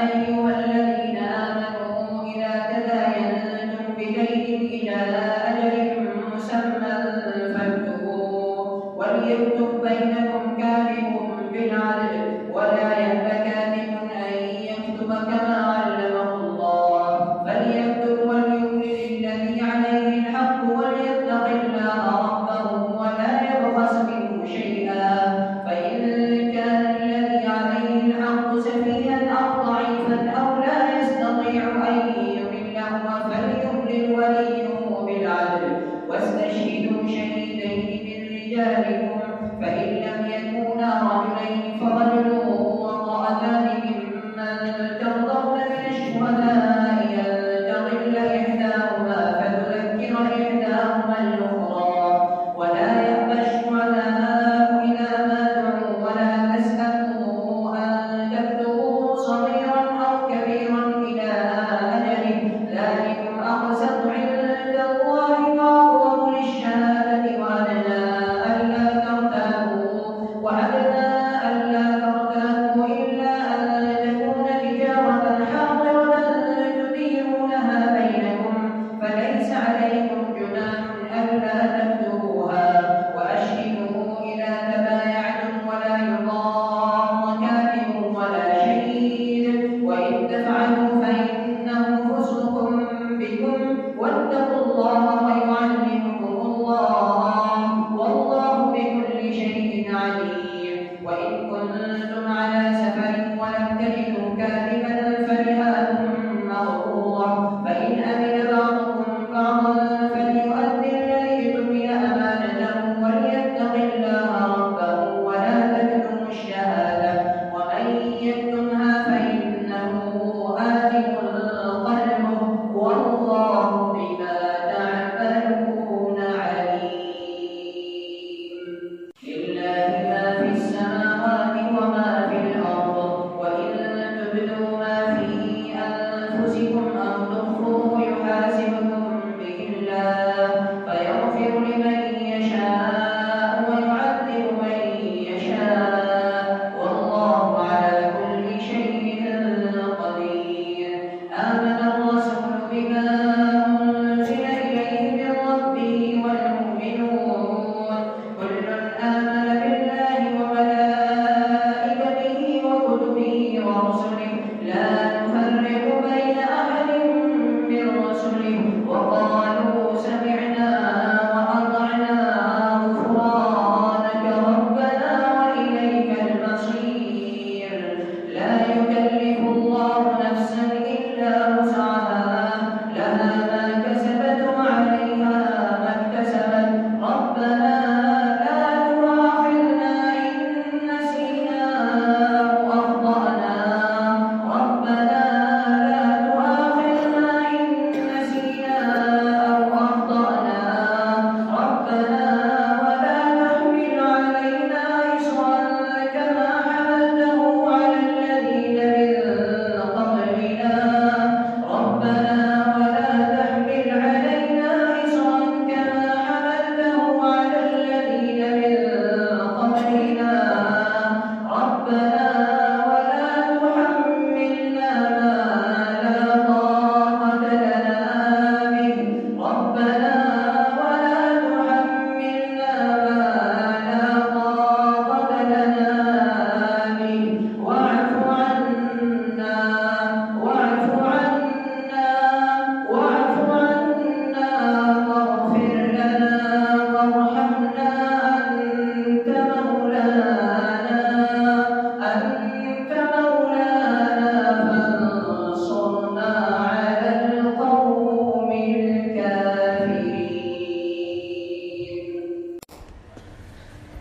أيها الذين آمنوا إذا تداينتم بدين إلى أجل مسمى فاكتبوه، وليكتب بينكم كاتب بالعدل ولا يأب كاتب أن يكتب كما علمه الله، فليكتب وليملل الذي عليه الحق وليتق الله ربه ولا يبخس منه شيئا، فإن كان الذي عليه الحق سفيها أو ضعيفا أو لا يستطيع أن يمله فليملل وليه بالعدل، واستشهدوا شهيدين من رجالكم، فإن لم يكونا رجلين فرجل وامرأتان ممن ترضون من الشهداء أن تضل إحداهما فتذكر إحداهما الأخرى، ولا يأبى الشهداء إذا ما دعوا ولا تسأموا أن تكتبوه صغيرا أو كبيرا إلى أجله، ذلكم أقسط عند الله وأقوم للشهادة وأدنى ألا ترتابوا،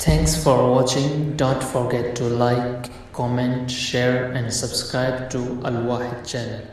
Thanks for watching. Don't forget to like, comment, share and subscribe to Al Wahid channel.